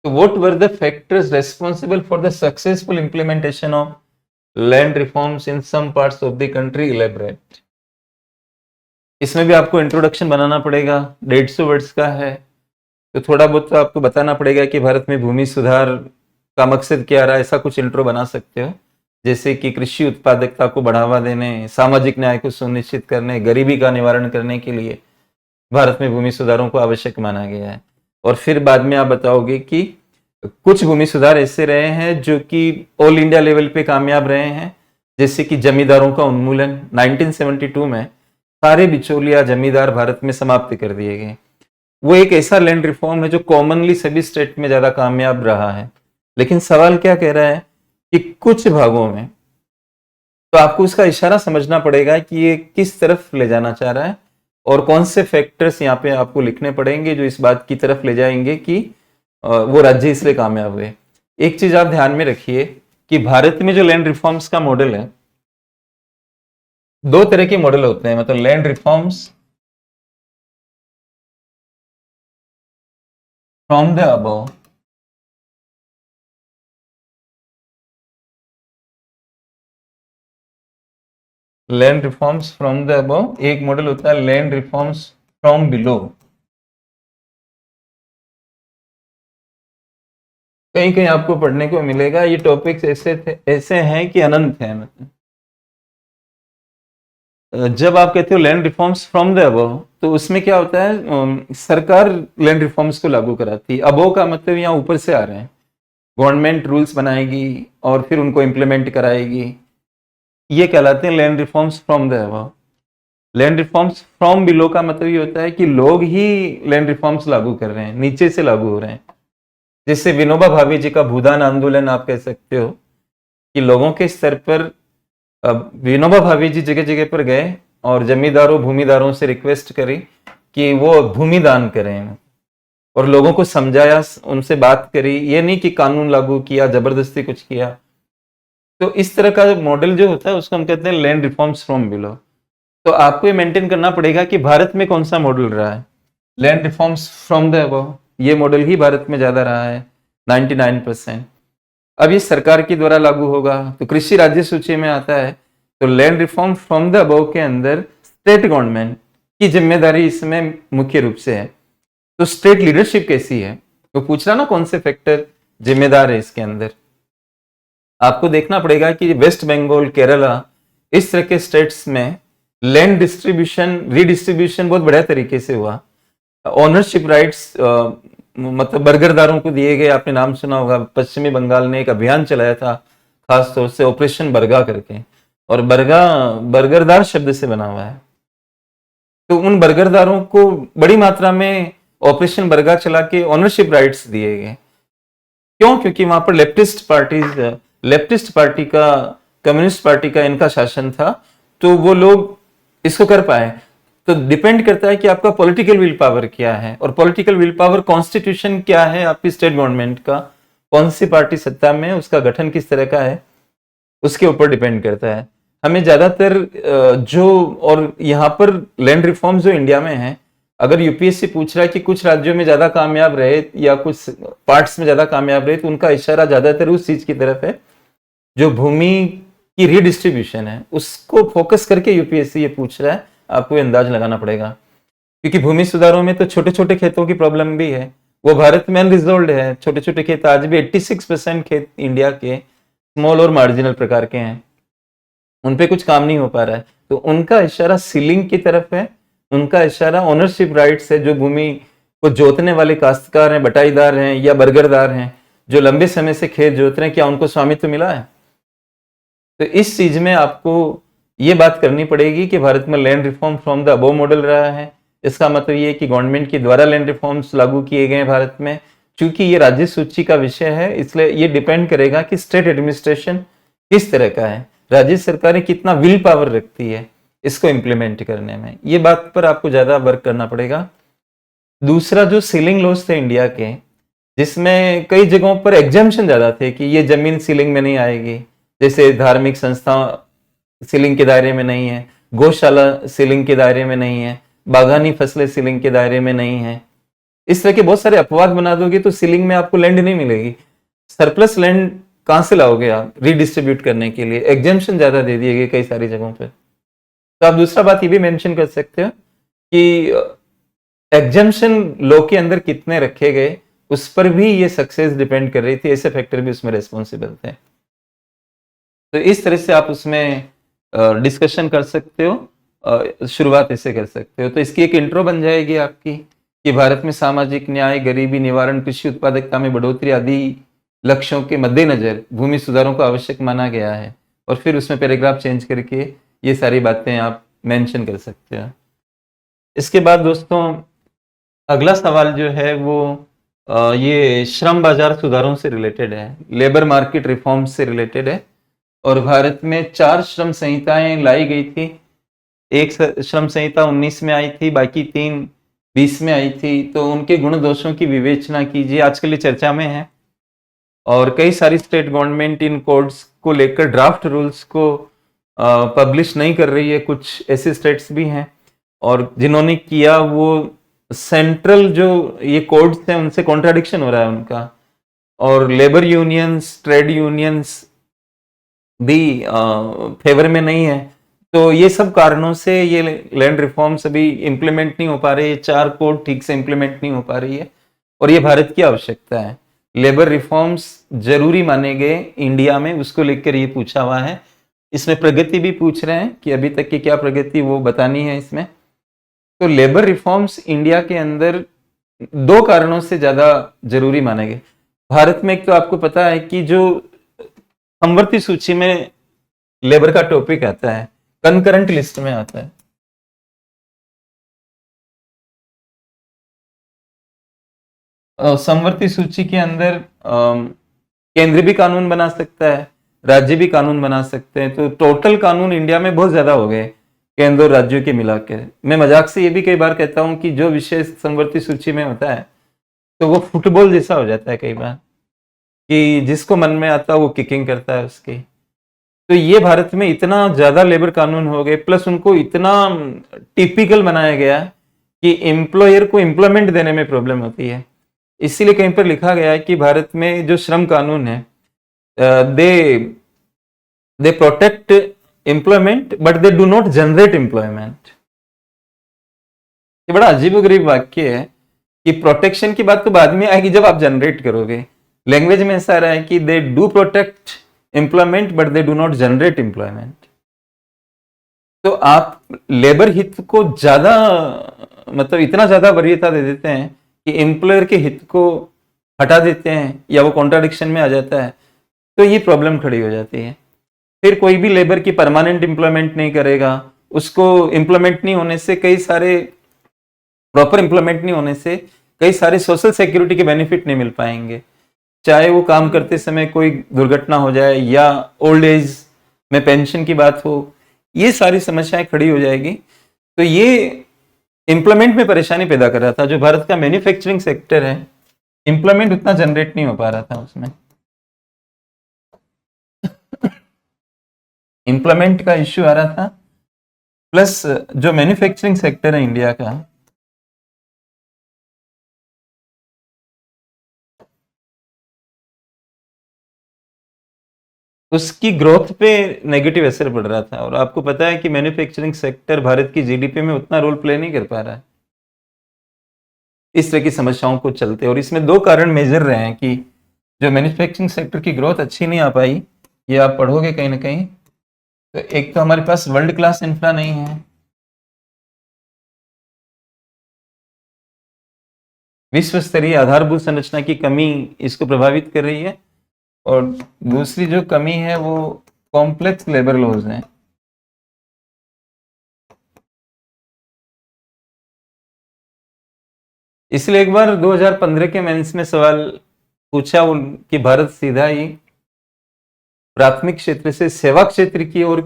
तो what were the factors responsible for the successful implementation of land reforms in some parts of the country? Elaborate. इसमें भी आपको इंट्रोडक्शन बनाना पड़ेगा, 150 वर्ड्स का है, तो थोड़ा बहुत तो आपको बताना पड़ेगा कि भारत में भूमि सुधार का मकसद क्या रहा, ऐसा कुछ इंट्रो बना सकते हो, जैसे कि कृषि उत्पादकता को बढ़ावा देने, सामाजिक न्याय को सुनिश्चित करने, गरीबी का निवारण करने के लिए भारत में भूमि सुधारों को आवश्यक माना गया है। और फिर बाद में आप बताओगे कि कुछ भूमि सुधार ऐसे रहे हैं जो कि ऑल इंडिया लेवल पे कामयाब रहे हैं, जैसे कि जमींदारों का उन्मूलन 1972 में सारे बिचौलिया जमींदार भारत में समाप्त कर दिए गए। वो एक ऐसा लैंड रिफॉर्म है जो कॉमनली सभी स्टेट में ज्यादा कामयाब रहा है। लेकिन सवाल क्या कह रहा है कि कुछ भागों में, तो आपको उसका इशारा समझना पड़ेगा कि ये किस तरफ ले जाना चाह रहा है और कौन से फैक्टर्स यहाँ पे आपको लिखने पड़ेंगे जो इस बात की तरफ ले जाएंगे कि वो राज्य इसलिए कामयाब हुए। एक चीज आप ध्यान में रखिए कि भारत में जो लैंड रिफॉर्म्स का मॉडल है, दो तरह के मॉडल होते हैं, मतलब land reforms from the above, land reforms from the above, एक मॉडल होता है लैंड रिफॉर्म्स फ्रॉम बिलो। कहीं कहीं आपको पढ़ने को मिलेगा, ये टॉपिक्स ऐसे हैं कि अनंत हैं। मतलब जब आप कहते हो land reforms from the above, तो उसमें क्या होता है, सरकार लैंड रिफॉर्म्स को लागू कराती है। अबव का मतलब यहाँ ऊपर से आ रहे हैं, गवर्नमेंट रूल्स बनाएगी और फिर उनको इम्प्लीमेंट कराएगी, ये कहलाते हैं land reforms from the above. Land reforms from below का मतलब ये होता है कि लोग ही लैंड रिफॉर्म्स लागू कर रहे हैं, नीचे से लागू हो रहे हैं। जैसे विनोबा भावे जी का भूदान आंदोलन आप कह सकते हो कि लोगों के स्तर पर विनोबा भावे जी जगह जगह पर गए और जमींदारों भूमिदारों से रिक्वेस्ट करी कि वो भूमि दान करें, और लोगों को समझाया, उनसे बात करी, ये नहीं कि कानून लागू किया, जबरदस्ती कुछ किया। तो इस तरह का मॉडल जो होता है उसको हम कहते हैं लैंड रिफॉर्म्स फ्रॉम बिलो। तो आपको ये मेंटेन करना पड़ेगा कि भारत में कौन सा मॉडल रहा है, land reforms from the above, ये मॉडल ही भारत में ज्यादा रहा है 99%। अब ये सरकार के द्वारा लागू होगा तो कृषि राज्य सूची में आता है, तो land reform from the above के अंदर स्टेट गवर्नमेंट की जिम्मेदारी इसमें मुख्य रूप से है। तो स्टेट लीडरशिप कैसी है, तो पूछ रहा ना कौन से फैक्टर जिम्मेदार है इसके अंदर। आपको देखना पड़ेगा कि वेस्ट बंगाल, केरला, इस तरह के स्टेट्स में लैंड डिस्ट्रीब्यूशन रीडिस्ट्रीब्यूशन बहुत बढ़िया तरीके से हुआ। ओनरशिप राइट्स मतलब बर्गरदारों को दिए गए, आपने नाम सुना होगा, पश्चिमी बंगाल ने एक अभियान चलाया था खास तौर से ऑपरेशन बर्गा करके, और बर्गा बर्गरदार शब्द से बना हुआ है। तो उन बर्गरदारों को बड़ी मात्रा में ऑपरेशन बर्गा चला के ओनरशिप राइट्स दिए गए। क्यों? क्योंकि वहां पर लेफ्टिस्ट पार्टी का, कम्युनिस्ट पार्टी का इनका शासन था, तो वो लोग इसको कर पाए। तो डिपेंड करता है कि आपका पॉलिटिकल विल पावर क्या है, और पॉलिटिकल विल पावर, कॉन्स्टिट्यूशन क्या है आपकी स्टेट गवर्नमेंट का, कौन सी पार्टी सत्ता में है, उसका गठन किस तरह का है, उसके ऊपर डिपेंड करता है। हमें ज्यादातर और यहाँ पर लैंड रिफॉर्म जो इंडिया में है, अगर यूपीएससी पूछ रहा है कि कुछ राज्यों में ज्यादा कामयाब रहे या कुछ पार्ट्स में ज्यादा कामयाब रहे, तो उनका इशारा ज्यादातर उस चीज की तरफ है जो भूमि की रीडिस्ट्रीब्यूशन है, उसको फोकस करके यूपीएससी ये पूछ रहा है। आपको अंदाज लगाना पड़ेगा, क्योंकि भूमि सुधारों में तो छोटे छोटे खेतों की प्रॉब्लम भी है, वो भारत में अनरिजोल्व है। छोटे छोटे खेत आज भी 86% खेत इंडिया के स्मॉल और मार्जिनल प्रकार के हैं, उन पे कुछ काम नहीं हो पा रहा है। तो उनका इशारा सीलिंग की तरफ है, उनका इशारा ओनरशिप राइट्स है। जो भूमि को जोतने वाले काश्तकार हैं, बटाईदार हैं या बर्गरदार हैं, जो लंबे समय से खेत जोत रहे हैं, क्या उनको स्वामित्व मिला है? तो इस चीज में आपको ये बात करनी पड़ेगी कि भारत में land reform from the above model रहा है। इसका मतलब ये कि गवर्नमेंट के द्वारा लैंड रिफॉर्म्स लागू किए गए हैं भारत में। चूंकि ये राज्य सूची का विषय है, इसलिए ये डिपेंड करेगा कि स्टेट एडमिनिस्ट्रेशन किस तरह का है, राज्य सरकारें कितना विल पावर रखती है इसको इम्प्लीमेंट करने में। ये बात पर आपको ज्यादा वर्क करना पड़ेगा। दूसरा, जो सीलिंग लॉस थे इंडिया के, जिसमें कई जगहों पर एग्जाम्पशन ज्यादा थे कि ये जमीन सीलिंग में नहीं आएगी, जैसे धार्मिक संस्था सीलिंग के दायरे में नहीं है, गौशाला सीलिंग के दायरे में नहीं है, बागानी फसलें सीलिंग के दायरे में नहीं है। इस तरह के बहुत सारे अपवाद बना दोगे तो सीलिंग में आपको लैंड नहीं मिलेगी। सरप्लस लैंड कहां से लाओगे आप रीडिस्ट्रीब्यूट करने के लिए? एग्जेम्पशन ज्यादा दे दिए गए कई सारी जगहों पे। तो आप दूसरा बात ये भी मेंशन कर सकते हो कि एग्जेम्पशन लॉ के अंदर कितने रखे गए, उस पर भी ये सक्सेस डिपेंड कर रही थी, ऐसे फैक्टर भी उसमें रेस्पॉन्सिबल थे। तो इस तरह से आप उसमें डिस्कशन कर सकते हो, शुरुआत ऐसे कर सकते हो। तो इसकी एक इंट्रो बन जाएगी आपकी कि भारत में सामाजिक न्याय, गरीबी निवारण, कृषि उत्पादकता में बढ़ोतरी आदि लक्ष्यों के मद्देनजर भूमि सुधारों को आवश्यक माना गया है। और फिर उसमें पैराग्राफ चेंज करके ये सारी बातें आप मेंशन कर सकते हो। इसके बाद दोस्तों अगला सवाल जो है वो ये श्रम बाजार सुधारों से रिलेटेड है, लेबर मार्केट रिफॉर्म्स से रिलेटेड है। और भारत में 4 श्रम संहिताएं लाई गई थी। एक श्रम संहिता 19 में आई थी, बाकी 3 20 में आई थी। तो उनके गुण दोषों की विवेचना कीजिए, आजकल ये चर्चा में है। और कई सारी स्टेट गवर्नमेंट इन कोड्स को लेकर ड्राफ्ट रूल्स को पब्लिश नहीं कर रही है। कुछ ऐसे स्टेट्स भी हैं और जिन्होंने किया वो सेंट्रल जो ये कोड्स हैं उनसे कॉन्ट्राडिक्शन हो रहा है उनका। और लेबर यूनियंस, ट्रेड यूनियंस भी फेवर में नहीं है। तो ये सब कारणों से ये लैंड रिफॉर्म्स अभी इंप्लीमेंट नहीं हो पा रही है, 4 कोड ठीक से इंप्लीमेंट नहीं हो पा रही है। और ये भारत की आवश्यकता है। लेबर रिफॉर्म्स जरूरी माने गए इंडिया में, उसको लेकर ये पूछा हुआ है। इसमें प्रगति भी पूछ रहे हैं कि अभी तक की क्या प्रगति वो बतानी है इसमें। तो लेबर रिफॉर्म्स इंडिया के अंदर 2 कारणों से ज्यादा जरूरी माने गए। भारत में एक तो आपको पता है कि जो समवर्ती सूची में लेबर का टॉपिक आता है, कंकरेंट लिस्ट में आता है। समवर्ती सूची के अंदर केंद्र भी कानून बना सकता है, राज्य भी कानून बना सकते हैं। तो टोटल कानून इंडिया में बहुत ज्यादा हो गए केंद्र और राज्यों के मिलाकर। मैं मजाक से ये भी कई बार कहता हूं कि जो विषय समवर्ती सूची में होता है तो वो फुटबॉल जैसा हो जाता है कई बार, कि जिसको मन में आता है वो किकिंग करता है उसकी। तो ये भारत में इतना ज्यादा लेबर कानून हो गए, प्लस उनको इतना टिपिकल बनाया गया कि एम्प्लॉयर को एम्प्लॉयमेंट देने में प्रॉब्लम होती है। इसीलिए कहीं पर लिखा गया है कि भारत में जो श्रम कानून है they they protect employment but they do not generate employment. ये बड़ा अजीबोगरीब वाक्य है कि प्रोटेक्शन की बात तो बाद में आएगी जब आप जनरेट करोगे। लैंग्वेज में ऐसा रहा है कि they do protect employment but they do not generate employment. तो आप लेबर हित को ज्यादा, मतलब इतना ज्यादा वरीयता दे देते हैं कि एम्प्लॉयर के हित को हटा देते हैं या वो कॉन्ट्राडिक्शन में आ जाता है। तो ये प्रॉब्लम खड़ी हो जाती है। फिर कोई भी लेबर की परमानेंट एम्प्लॉयमेंट नहीं करेगा। उसको एम्प्लॉयमेंट नहीं होने से कई सारे, प्रॉपर एम्प्लॉयमेंट नहीं होने से कई सारे सोशल सिक्योरिटी के बेनिफिट नहीं मिल पाएंगे। चाहे वो काम करते समय कोई दुर्घटना हो जाए या ओल्ड एज में पेंशन की बात हो, ये सारी समस्याएं खड़ी हो जाएगी। तो ये एम्प्लॉयमेंट में परेशानी पैदा कर रहा था। जो भारत का मैन्युफैक्चरिंग सेक्टर है, एम्प्लॉयमेंट उतना जनरेट नहीं हो पा रहा था उसमें। एम्प्लॉयमेंट का इश्यू आ रहा था, प्लस जो मैन्युफैक्चरिंग सेक्टर है इंडिया का, उसकी ग्रोथ पे नेगेटिव असर पड़ रहा था। और आपको पता है कि मैन्युफैक्चरिंग सेक्टर भारत की जीडीपी में उतना रोल प्ले नहीं कर पा रहा है इस तरह की समस्याओं को चलते। और इसमें 2 कारण मेजर रहे हैं कि जो मैन्युफैक्चरिंग सेक्टर की ग्रोथ अच्छी नहीं आ पाई। ये आप पढ़ोगे कहीं ना कहीं। तो एक तो हमारे पास वर्ल्ड क्लास इंफ्रा नहीं है, विश्व स्तरीय आधारभूत संरचना की कमी इसको प्रभावित कर रही है। और दूसरी जो कमी है वो कॉम्प्लेक्स लेबर लॉज हैं। इसलिए एक बार 2015 के मेंस में सवाल पूछा कि भारत सीधा ही प्राथमिक क्षेत्र से सेवा क्षेत्र की ओर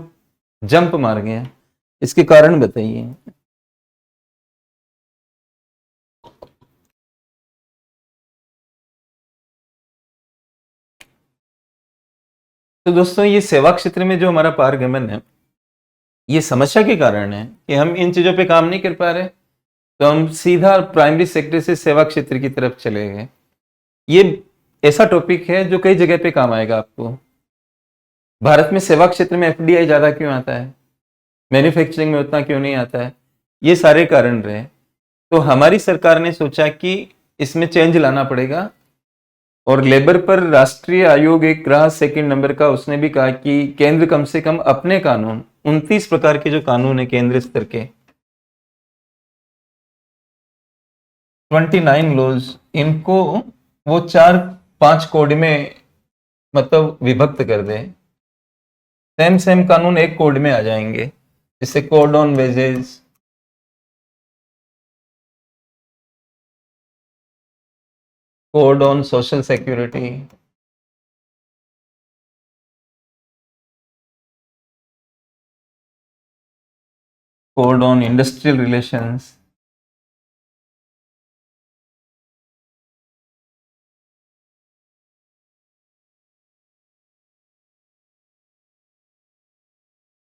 जंप मार गया, इसके कारण बताइए। तो दोस्तों ये सेवा क्षेत्र में जो हमारा पारगमन है, ये समस्या के कारण है कि हम इन चीजों पे काम नहीं कर पा रहे, तो हम सीधा प्राइमरी सेक्टर से सेवा क्षेत्र की तरफ चले गए। ये ऐसा टॉपिक है जो कई जगह पे काम आएगा आपको। भारत में सेवा क्षेत्र में एफडीआई ज्यादा क्यों आता है, मैन्युफैक्चरिंग में उतना क्यों नहीं आता है, ये सारे कारण रहे। तो हमारी सरकार ने सोचा कि इसमें चेंज लाना पड़ेगा, और लेबर पर राष्ट्रीय आयोग एक रहा सेकंड नंबर का। उसने भी कहा कि केंद्र कम से कम अपने कानून, 29 प्रकार के जो कानून है केंद्र स्तर के, 29 लॉज, इनको वो 4-5 कोड में मतलब विभक्त कर दे। सेम कानून एक कोड में आ जाएंगे, जैसे code on wages, code on social security, code on industrial relations,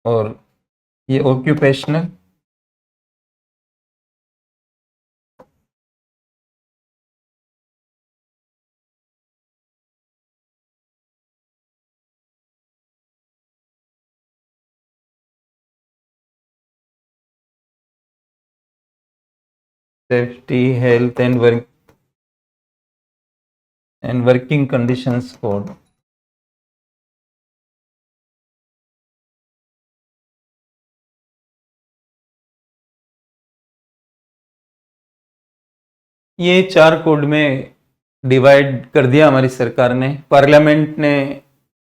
और ये occupational, safety, health and working conditions code. ये 4 कोड में डिवाइड कर दिया हमारी सरकार ने, पार्लियामेंट ने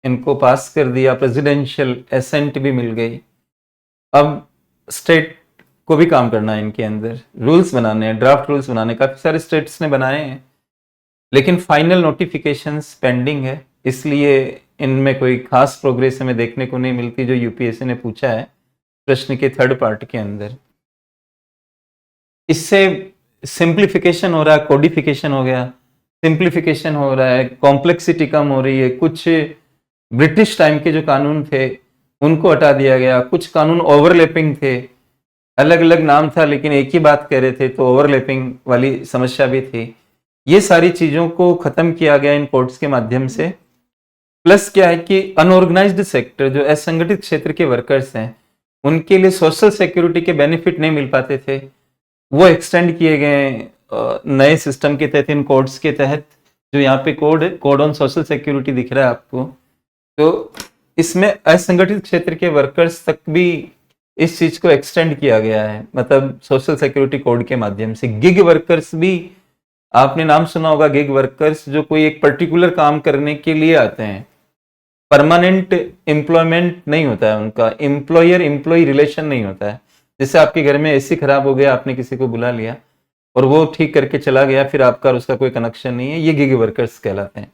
इनको पास कर दिया, प्रेसिडेंशियल एसेंट भी मिल गई। अब स्टेट को भी काम करना है, इनके अंदर रूल्स बनाने हैं, ड्राफ्ट रूल्स बनाने, काफी सारे स्टेट्स ने बनाए हैं, लेकिन फाइनल नोटिफिकेशंस पेंडिंग है, इसलिए इनमें कोई खास प्रोग्रेस हमें देखने को नहीं मिलती जो यूपीएससी ने पूछा है प्रश्न के थर्ड पार्ट के अंदर। इससे सिंप्लीफिकेशन हो रहा है, कोडिफिकेशन हो गया, सिंप्लीफिकेशन हो रहा है, कॉम्प्लेक्सिटी कम हो रही है। कुछ ब्रिटिश टाइम के जो कानून थे उनको हटा दिया गया, कुछ कानून ओवरलैपिंग थे, अलग अलग नाम था लेकिन एक ही बात कह रहे थे, तो ओवरलैपिंग वाली समस्या भी थी। ये सारी चीजों को खत्म किया गया इन कोर्ट्स के माध्यम से। प्लस क्या है कि अनऑर्गेनाइज्ड सेक्टर, जो असंगठित क्षेत्र के वर्कर्स हैं, उनके लिए सोशल सिक्योरिटी के बेनिफिट नहीं मिल पाते थे, वो एक्सटेंड किए गए नए सिस्टम के तहत, इन कोड्स के तहत। जो यहाँ पे कोड है, कोड ऑन सोशल सिक्योरिटी दिख रहा है आपको, तो इसमें असंगठित क्षेत्र के वर्कर्स तक भी इस चीज को एक्सटेंड किया गया है, मतलब सोशल सिक्योरिटी कोड के माध्यम से। गिग वर्कर्स भी, आपने नाम सुना होगा, गिग वर्कर्स जो कोई एक पर्टिकुलर काम करने के लिए आते हैं, परमानेंट एम्प्लॉयमेंट नहीं होता है उनका, एम्प्लॉयर एम्प्लॉय रिलेशन नहीं होता है। जैसे आपके घर में एसी खराब हो गया, आपने किसी को बुला लिया और वो ठीक करके चला गया, फिर आपका और उसका कोई कनेक्शन नहीं है, ये गिग वर्कर्स कहलाते हैं।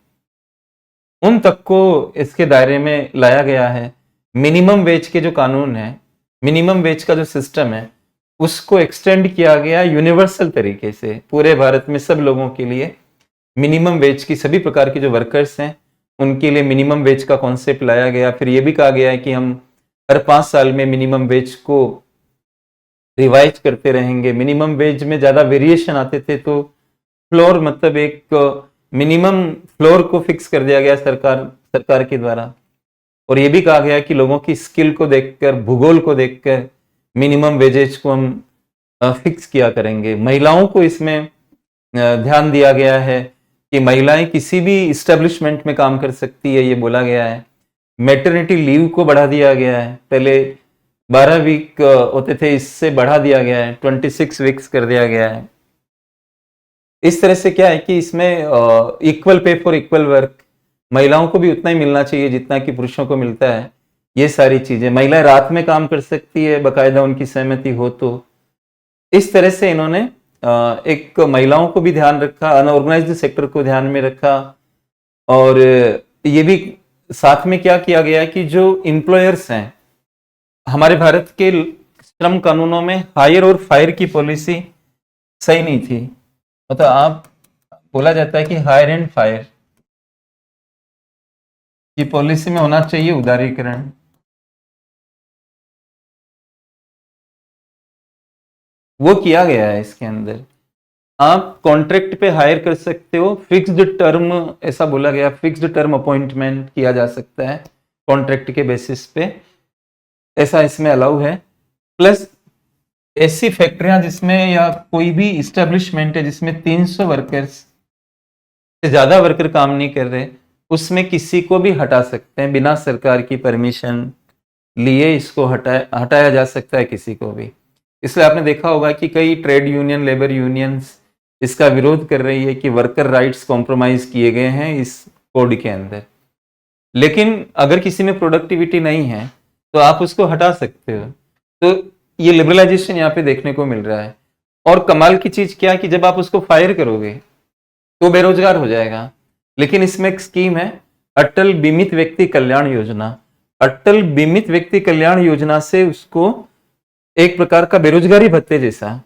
उन तक को इसके दायरे में लाया गया है। मिनिमम वेज के जो कानून है, मिनिमम वेज का जो सिस्टम है, उसको एक्सटेंड किया गया यूनिवर्सल तरीके से, पूरे भारत में सब लोगों के लिए मिनिमम वेज की, सभी प्रकार के जो वर्कर्स हैं उनके लिए मिनिमम वेज का कॉन्सेप्ट लाया गया। फिर ये भी कहा गया है कि हम हर 5 साल में मिनिमम वेज को रिवाइज करते रहेंगे। मिनिमम वेज में ज्यादा वेरिएशन आते थे, तो फ्लोर, मतलब एक मिनिमम फ्लोर को फिक्स कर दिया गया सरकार के द्वारा। और ये भी कहा गया कि लोगों की स्किल को देखकर, भूगोल को देखकर मिनिमम वेजेज को हम फिक्स किया करेंगे। महिलाओं को इसमें ध्यान दिया गया है कि महिलाएं किसी भी इस्टेब्लिशमेंट में काम कर सकती है, ये बोला गया है। मैटरनिटी लीव को बढ़ा दिया गया है, पहले 12 वीक होते थे, इससे बढ़ा दिया गया है, 26 वीक्स कर दिया गया है। इस तरह से क्या है कि इसमें equal pay for equal work, महिलाओं को भी उतना ही मिलना चाहिए जितना कि पुरुषों को मिलता है। ये सारी चीजें, महिलाएं रात में काम कर सकती है बकायदा उनकी सहमति हो तो। इस तरह से इन्होंने एक महिलाओं को भी ध्यान रखा, अनऑर्गेनाइज्ड सेक्टर को ध्यान में रखा। और ये भी साथ में क्या किया गया कि जो एम्प्लॉयर्स हैं, हमारे भारत के श्रम कानूनों में हायर और फायर की पॉलिसी सही नहीं थी। मतलब आप, बोला जाता है कि हायर एंड फायर, कि पॉलिसी में होना चाहिए उदारीकरण। वो किया गया है इसके अंदर। आप कॉन्ट्रैक्ट पे हायर कर सकते हो, फिक्स्ड टर्म, ऐसा बोला गया, फिक्स्ड टर्म अपॉइंटमेंट किया जा सकता है कॉन्ट्रैक्ट के बेसिस पे, ऐसा इसमें अलाउ है। प्लस ऐसी फैक्ट्रियां जिसमें या कोई भी इस्टेब्लिशमेंट है जिसमें 300 वर्कर्स से ज्यादा वर्कर काम नहीं कर रहे, उसमें किसी को भी हटा सकते हैं बिना सरकार की परमिशन लिए, इसको हटाया जा सकता है किसी को भी। इसलिए आपने देखा होगा कि कई ट्रेड यूनियन, लेबर यूनियंस इसका विरोध कर रही है कि वर्कर राइट्स कॉम्प्रोमाइज किए गए हैं इस कोड के अंदर। लेकिन अगर किसी में प्रोडक्टिविटी नहीं है तो आप उसको हटा सकते हो। तो ये लिबरलाइजेशन यहाँ पे देखने को मिल रहा है। और कमाल की चीज क्या है कि जब आप उसको फायर करोगे तो बेरोजगार हो जाएगा। लेकिन इसमें एक स्कीम है, अटल बीमित व्यक्ति कल्याण योजना। अटल बीमित व्यक्ति कल्याण योजना से उसको एक प्रकार का बेरोजगारी भत्ते जैसा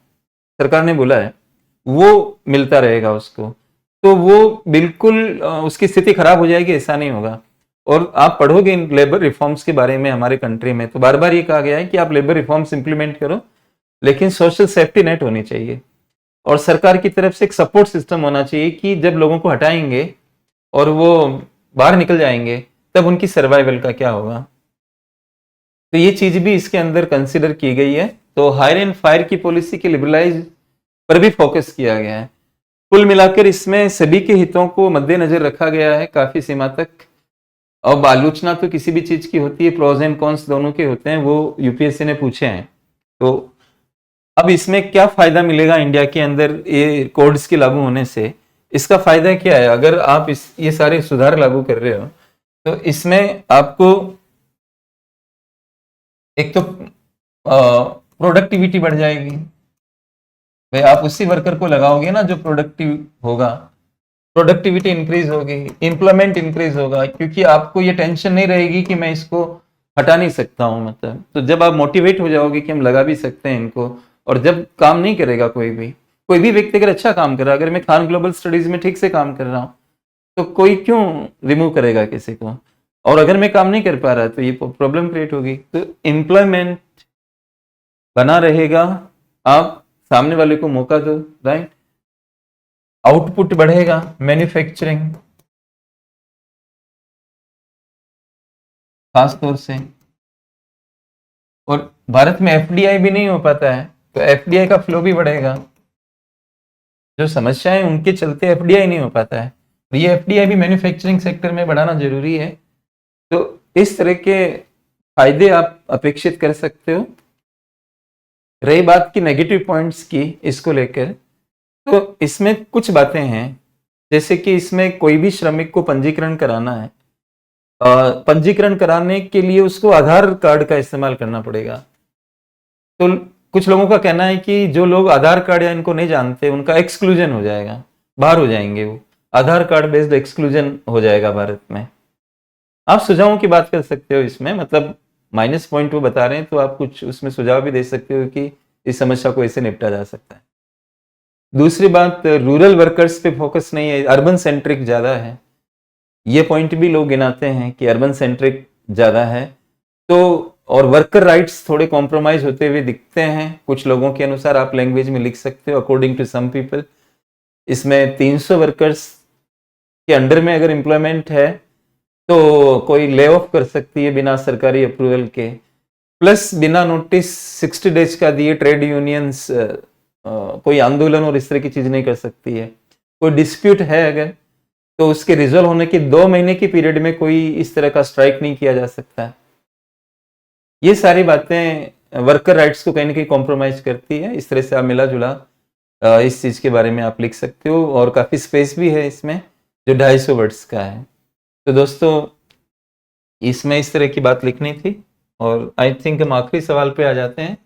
सरकार ने बोला है, वो मिलता रहेगा उसको। तो वो बिल्कुल उसकी स्थिति खराब हो जाएगी ऐसा नहीं होगा। और आप पढ़ोगे इन लेबर रिफॉर्म्स के बारे में हमारे कंट्री में, तो बार बार ये कहा गया है कि आप लेबर रिफॉर्म्स इंप्लीमेंट करो, लेकिन सोशल सेफ्टी नेट होनी चाहिए और सरकार की तरफ से एक सपोर्ट सिस्टम होना चाहिए कि जब लोगों को हटाएंगे और वो बाहर निकल जाएंगे तब उनकी सर्वाइवल का क्या होगा। तो ये चीज भी इसके अंदर कंसिडर की गई है। तो हायर एंड फायर की पॉलिसी के लिबरलाइज पर भी फोकस किया गया है। कुल मिलाकर इसमें सभी के हितों को मद्देनजर रखा गया है काफी सीमा तक। अब आलोचना तो किसी भी चीज की होती है, प्रोज एंड कॉन्स दोनों के होते हैं, वो यूपीएससी ने पूछे हैं। तो अब इसमें क्या फायदा मिलेगा इंडिया के अंदर ये कोड्स के लागू होने से? इसका फायदा क्या है? अगर आप ये सारे सुधार लागू कर रहे हो तो इसमें आपको एक तो प्रोडक्टिविटी बढ़ जाएगी। भाई आप उसी वर्कर को लगाओगे ना जो प्रोडक्टिव होगा, प्रोडक्टिविटी इंक्रीज होगी, एम्प्लॉयमेंट इंक्रीज होगा, क्योंकि आपको ये टेंशन नहीं रहेगी कि मैं इसको हटा नहीं सकता हूं। मतलब तो जब आप मोटिवेट हो जाओगे कि हम लगा भी सकते हैं इनको, और जब काम नहीं करेगा कोई भी व्यक्ति अगर अच्छा काम कर रहा है, अगर मैं खान ग्लोबल स्टडीज में ठीक से काम कर रहा हूँ तो कोई क्यों रिमूव करेगा किसी को? और अगर मैं काम नहीं कर पा रहा तो ये प्रॉब्लम क्रिएट होगी। तो एम्प्लॉयमेंट बना रहेगा, आप सामने वाले को मौका दो, राइट, आउटपुट बढ़ेगा, मैन्युफैक्चरिंग खास तौर से। और भारत में एफडीआई भी नहीं हो पाता है तो एफडीआई का फ्लो भी बढ़ेगा। जो समस्याएं उनके चलते एफडीआई नहीं हो पाता है, तो ये एफडीआई भी मैन्युफैक्चरिंग सेक्टर में बढ़ाना जरूरी है। तो इस तरह के फायदे आप अपेक्षित कर सकते हो। रही बात की नेगेटिव पॉइंट्स की इसको लेकर, तो इसमें कुछ बातें हैं, जैसे कि इसमें कोई भी श्रमिक को पंजीकरण कराना है, पंजीकरण कराने के लिए उसको आधार कार्ड का इस्तेमाल करना पड़ेगा। तो कुछ लोगों का कहना है कि जो लोग आधार कार्ड या इनको नहीं जानते उनका एक्सक्लूजन हो जाएगा, बाहर हो जाएंगे, वो आधार कार्ड बेस्ड एक्सक्लूजन हो जाएगा भारत में। आप सुझावों की बात कर सकते हो इसमें, मतलब माइनस पॉइंट वो बता रहे हैं तो आप कुछ उसमें सुझाव भी दे सकते हो कि इस समस्या को ऐसे निपटा जा सकता है। दूसरी बात, रूरल वर्कर्स पे फोकस नहीं है, अर्बन सेंट्रिक ज्यादा है। ये पॉइंट भी लोग गिनाते हैं कि अर्बन सेंट्रिक ज्यादा है। तो और वर्कर राइट्स थोड़े कॉम्प्रोमाइज होते हुए दिखते हैं कुछ लोगों के अनुसार। आप लैंग्वेज में लिख सकते हो अकॉर्डिंग टू सम पीपल। इसमें 300 वर्कर्स के अंडर में अगर एम्प्लॉयमेंट है तो कोई ले ऑफ कर सकती है बिना सरकारी अप्रूवल के, प्लस बिना नोटिस 60 डेज का दिए ट्रेड यूनियंस कोई आंदोलन और इस तरह की चीज नहीं कर सकती है। कोई डिस्प्यूट है अगर तो उसके रिजॉल्व होने की 2 महीने की पीरियड में कोई इस तरह का स्ट्राइक नहीं किया जा सकता। ये सारी बातें वर्कर राइट्स को कहीं ना कहीं कॉम्प्रोमाइज करती है। इस तरह से आप मिला जुला इस चीज के बारे में आप लिख सकते हो, और काफी स्पेस भी है इसमें जो 250 वर्ड्स का है। तो दोस्तों इसमें इस तरह की बात लिखनी थी। और आई थिंक हम आखिरी सवाल पे आ जाते हैं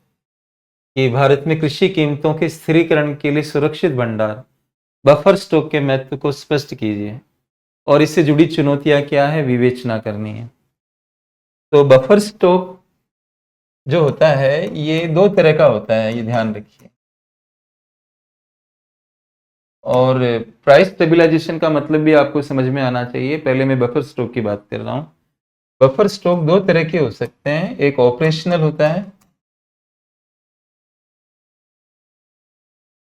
कि भारत में कृषि कीमतों के स्थिरीकरण के लिए सुरक्षित भंडार बफर स्टॉक के महत्व को स्पष्ट कीजिए और इससे जुड़ी चुनौतियां क्या है, विवेचना करनी है। तो बफर स्टॉक जो होता है ये 2 तरह का होता है, ये ध्यान रखिए। और प्राइस स्टेबलाइजेशन का मतलब भी आपको समझ में आना चाहिए। पहले मैं बफर स्टॉक की बात कर रहा हूँ। बफर स्टॉक दो तरह के हो सकते हैं, एक ऑपरेशनल होता है,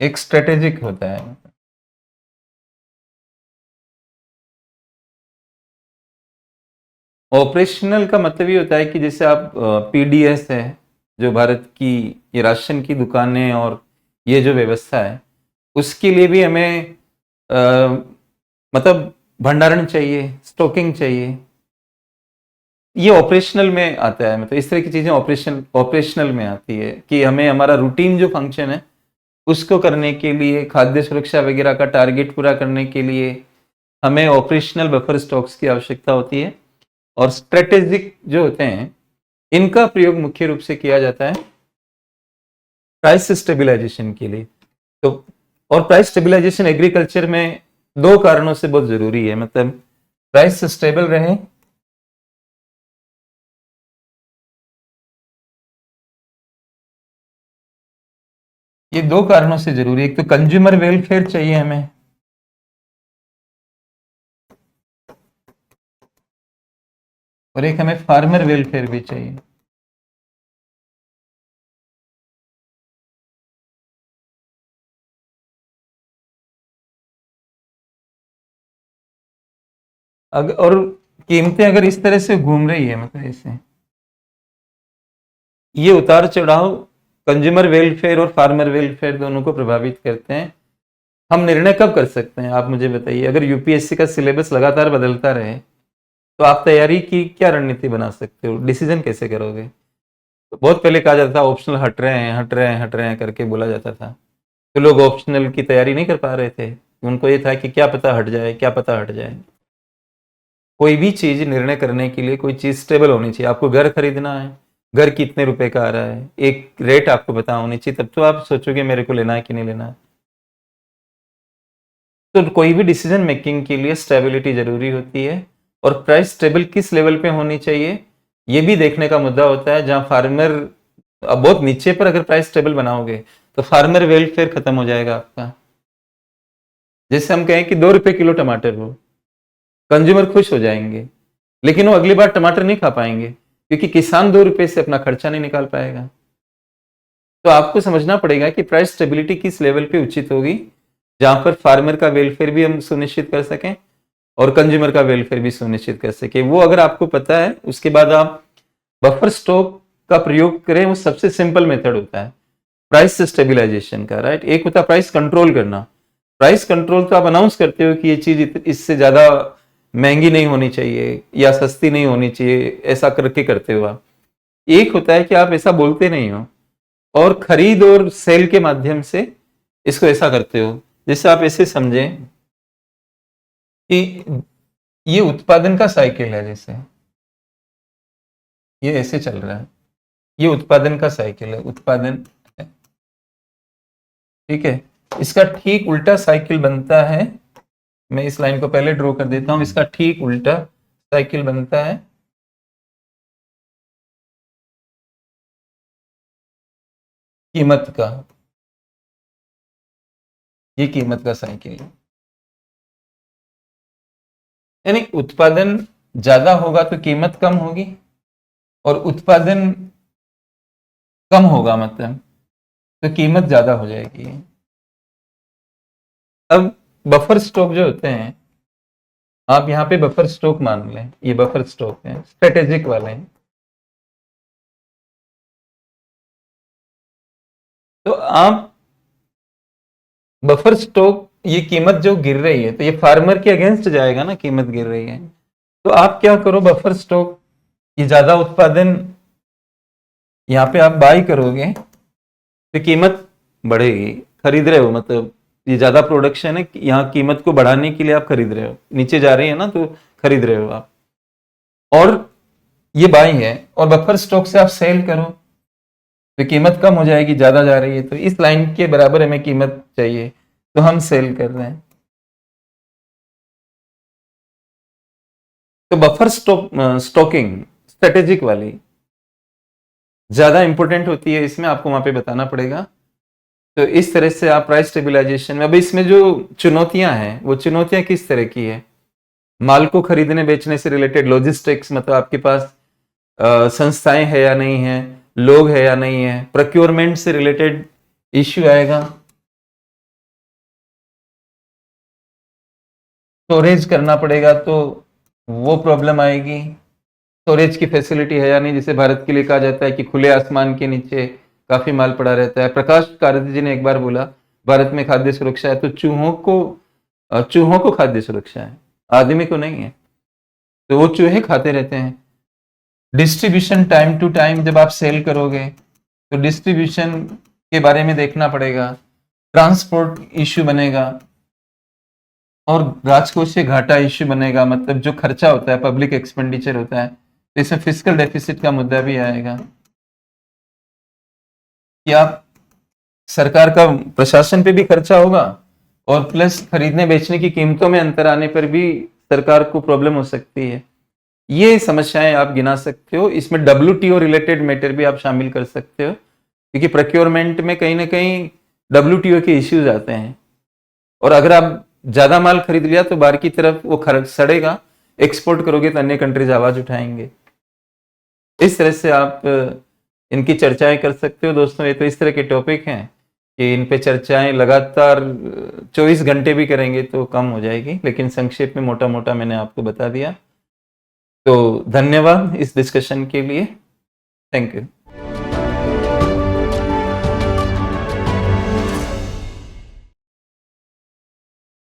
एक स्ट्रेटेजिक होता है। ऑपरेशनल का मतलब ये होता है कि जैसे आप पीडीएस है, जो भारत की ये राशन की दुकानें और ये जो व्यवस्था है, उसके लिए भी हमें मतलब भंडारण चाहिए, स्टॉकिंग चाहिए। ये ऑपरेशनल में आता है, मतलब इस तरह की चीजें ऑपरेशनल में आती है कि हमें हमारा रूटीन जो फंक्शन है उसको करने के लिए, खाद्य सुरक्षा वगैरह का टारगेट पूरा करने के लिए हमें ऑपरेशनल बफर स्टॉक्स की आवश्यकता होती है। और स्ट्रेटेजिक जो होते हैं इनका प्रयोग मुख्य रूप से किया जाता है प्राइस स्टेबलाइजेशन के लिए। तो और प्राइस स्टेबलाइजेशन एग्रीकल्चर में दो कारणों से बहुत जरूरी है, मतलब प्राइस स्टेबल रहे, ये दो कारणों से जरूरी है। एक तो कंज्यूमर वेलफेयर चाहिए हमें, और एक हमें फार्मर वेलफेयर भी चाहिए। अगर और कीमतें अगर इस तरह से घूम रही है, मतलब ऐसे ये उतार चढ़ाव कंज्यूमर वेलफेयर और फार्मर वेलफेयर दोनों को प्रभावित करते हैं। हम निर्णय कब कर सकते हैं, आप मुझे बताइए। अगर यूपीएससी का सिलेबस लगातार बदलता रहे तो आप तैयारी की क्या रणनीति बना सकते हो, डिसीजन कैसे करोगे। तो बहुत पहले कहा जाता था ऑप्शनल हट रहे हैं, हट रहे हैं, हट रहे हैं करके बोला जाता था, तो लोग ऑप्शनल की तैयारी नहीं कर पा रहे थे। उनको ये था कि क्या पता हट जाए, क्या पता हट जाए। कोई भी चीज निर्णय करने के लिए कोई चीज स्टेबल होनी चाहिए। आपको घर खरीदना है, घर कितने रुपए का आ रहा है, एक रेट आपको पता होनी चाहिए, तब तो आप सोचोगे मेरे को लेना है कि नहीं लेना है। तो कोई भी डिसीजन मेकिंग के लिए स्टेबिलिटी जरूरी होती है। और प्राइस स्टेबल किस लेवल पे होनी चाहिए ये भी देखने का मुद्दा होता है। जहां फार्मर, अब बहुत नीचे पर अगर प्राइस स्टेबल बनाओगे तो फार्मर वेलफेयर खत्म हो जाएगा आपका। जैसे हम कहें कि 2 रुपए किलो टमाटर हो, कंज्यूमर खुश हो जाएंगे, लेकिन वो अगली बार टमाटर नहीं खा पाएंगे क्योंकि किसान 2 रुपए से अपना खर्चा नहीं निकाल पाएगा। तो आपको समझना पड़ेगा कि प्राइस स्टेबिलिटी किस लेवल पे उचित होगी, जहां पर फार्मर का वेलफेयर भी हम सुनिश्चित कर सकें और कंज्यूमर का वेलफेयर भी सुनिश्चित कर सके। वो अगर आपको पता है, उसके बाद आप बफर स्टॉक का प्रयोग करें। वो सबसे सिंपल मेथड होता है प्राइस स्टेबलाइजेशन का, राइट। एक होता है प्राइस कंट्रोल करना। प्राइस कंट्रोल तो आप अनाउंस करते हो कि ये चीज इससे ज्यादा महंगी नहीं होनी चाहिए या सस्ती नहीं होनी चाहिए, ऐसा करके करते हो आप। एक होता है कि आप ऐसा बोलते नहीं हो और खरीद और सेल के माध्यम से इसको ऐसा करते हो। जैसे आप ऐसे समझें कि ये उत्पादन का साइकिल है, जैसे ये ऐसे चल रहा है, ये उत्पादन का साइकिल है, उत्पादन है, ठीक है। इसका ठीक उल्टा साइकिल बनता है, मैं इस लाइन को पहले ड्रॉ कर देता हूं। इसका ठीक उल्टा साइकिल बनता है कीमत का। ये कीमत का साइकिल है, यानी उत्पादन ज्यादा होगा तो कीमत कम होगी, और उत्पादन कम होगा मतलब तो कीमत ज्यादा हो जाएगी। अब बफर स्टॉक जो होते हैं, आप यहाँ पे बफर स्टॉक मान लें, ये बफर स्टॉक है, स्ट्रेटेजिक वाले हैं। तो आप बफर स्टॉक, ये कीमत जो गिर रही है तो ये फार्मर के अगेंस्ट जाएगा ना, कीमत गिर रही है। तो आप क्या करो, बफर स्टॉक, ये ज्यादा उत्पादन यहाँ पे आप बाई करोगे तो कीमत बढ़ेगी। खरीद रहे हो मतलब ये ज्यादा प्रोडक्शन है, यहाँ कीमत को बढ़ाने के लिए आप खरीद रहे हो, नीचे जा रही है ना तो खरीद रहे हो आप, और ये बाई है। और बफर स्टॉक से आप सेल करो तो कीमत कम हो जाएगी, ज्यादा जा रही है, तो इस लाइन के बराबर हमें कीमत चाहिए तो हम सेल कर रहे हैं। तो बफर स्टॉकिंग स्ट्रेटेजिक वाली ज्यादा इंपॉर्टेंट होती है, इसमें आपको वहां पे बताना पड़ेगा। तो इस तरह से आप प्राइस स्टेबिलाईजेशन में, अब इसमें जो चुनौतियां हैं वो चुनौतियां किस तरह की है? माल को खरीदने बेचने से रिलेटेड लॉजिस्टिक्स, मतलब आपके पास संस्थाएं है या नहीं है, लोग है या नहीं है, प्रोक्योरमेंट से रिलेटेड इश्यू आएगा, स्टोरेज करना पड़ेगा तो वो प्रॉब्लम आएगी, स्टोरेज की फैसिलिटी है या नहीं, जिसे भारत के लिए कहा जाता है कि खुले आसमान के नीचे काफी माल पड़ा रहता है। प्रकाश कारती जी ने एक बार बोला भारत में खाद्य सुरक्षा है तो चूहों को खाद्य सुरक्षा है, आदमी को नहीं है, तो वो चूहे खाते रहते हैं। डिस्ट्रीब्यूशन टाइम टू टाइम जब आप सेल करोगे तो डिस्ट्रीब्यूशन के बारे में देखना पड़ेगा, ट्रांसपोर्ट इश्यू बनेगा और राजकोषीय घाटा इश्यू बनेगा, मतलब जो खर्चा होता है, पब्लिक एक्सपेंडिचर होता है, तो इसमें फिस्कल डेफिसिट का मुद्दा भी आएगा कि आप सरकार का प्रशासन पे भी खर्चा होगा और प्लस खरीदने बेचने की कीमतों में अंतर आने पर भी सरकार को प्रॉब्लम हो सकती है। ये समस्याएं आप गिना सकते हो। इसमें WTO रिलेटेड मैटर भी आप शामिल कर सकते हो, क्योंकि प्रोक्योरमेंट में कहीं ना कहीं WTO के इश्यूज आते हैं, और अगर आप ज्यादा माल खरीद लिया तो बाहर की तरफ वो खर्च सड़ेगा, एक्सपोर्ट करोगे तो अन्य कंट्रीज आवाज उठाएंगे। इस तरह से आप इनकी चर्चाएं कर सकते हो दोस्तों। ये तो इस तरह के टॉपिक हैं कि इन पे चर्चाएं लगातार 24 घंटे भी करेंगे तो कम हो जाएगी, लेकिन संक्षेप में मोटा मोटा मैंने आपको बता दिया। तो धन्यवाद इस डिस्कशन के लिए। Thank you.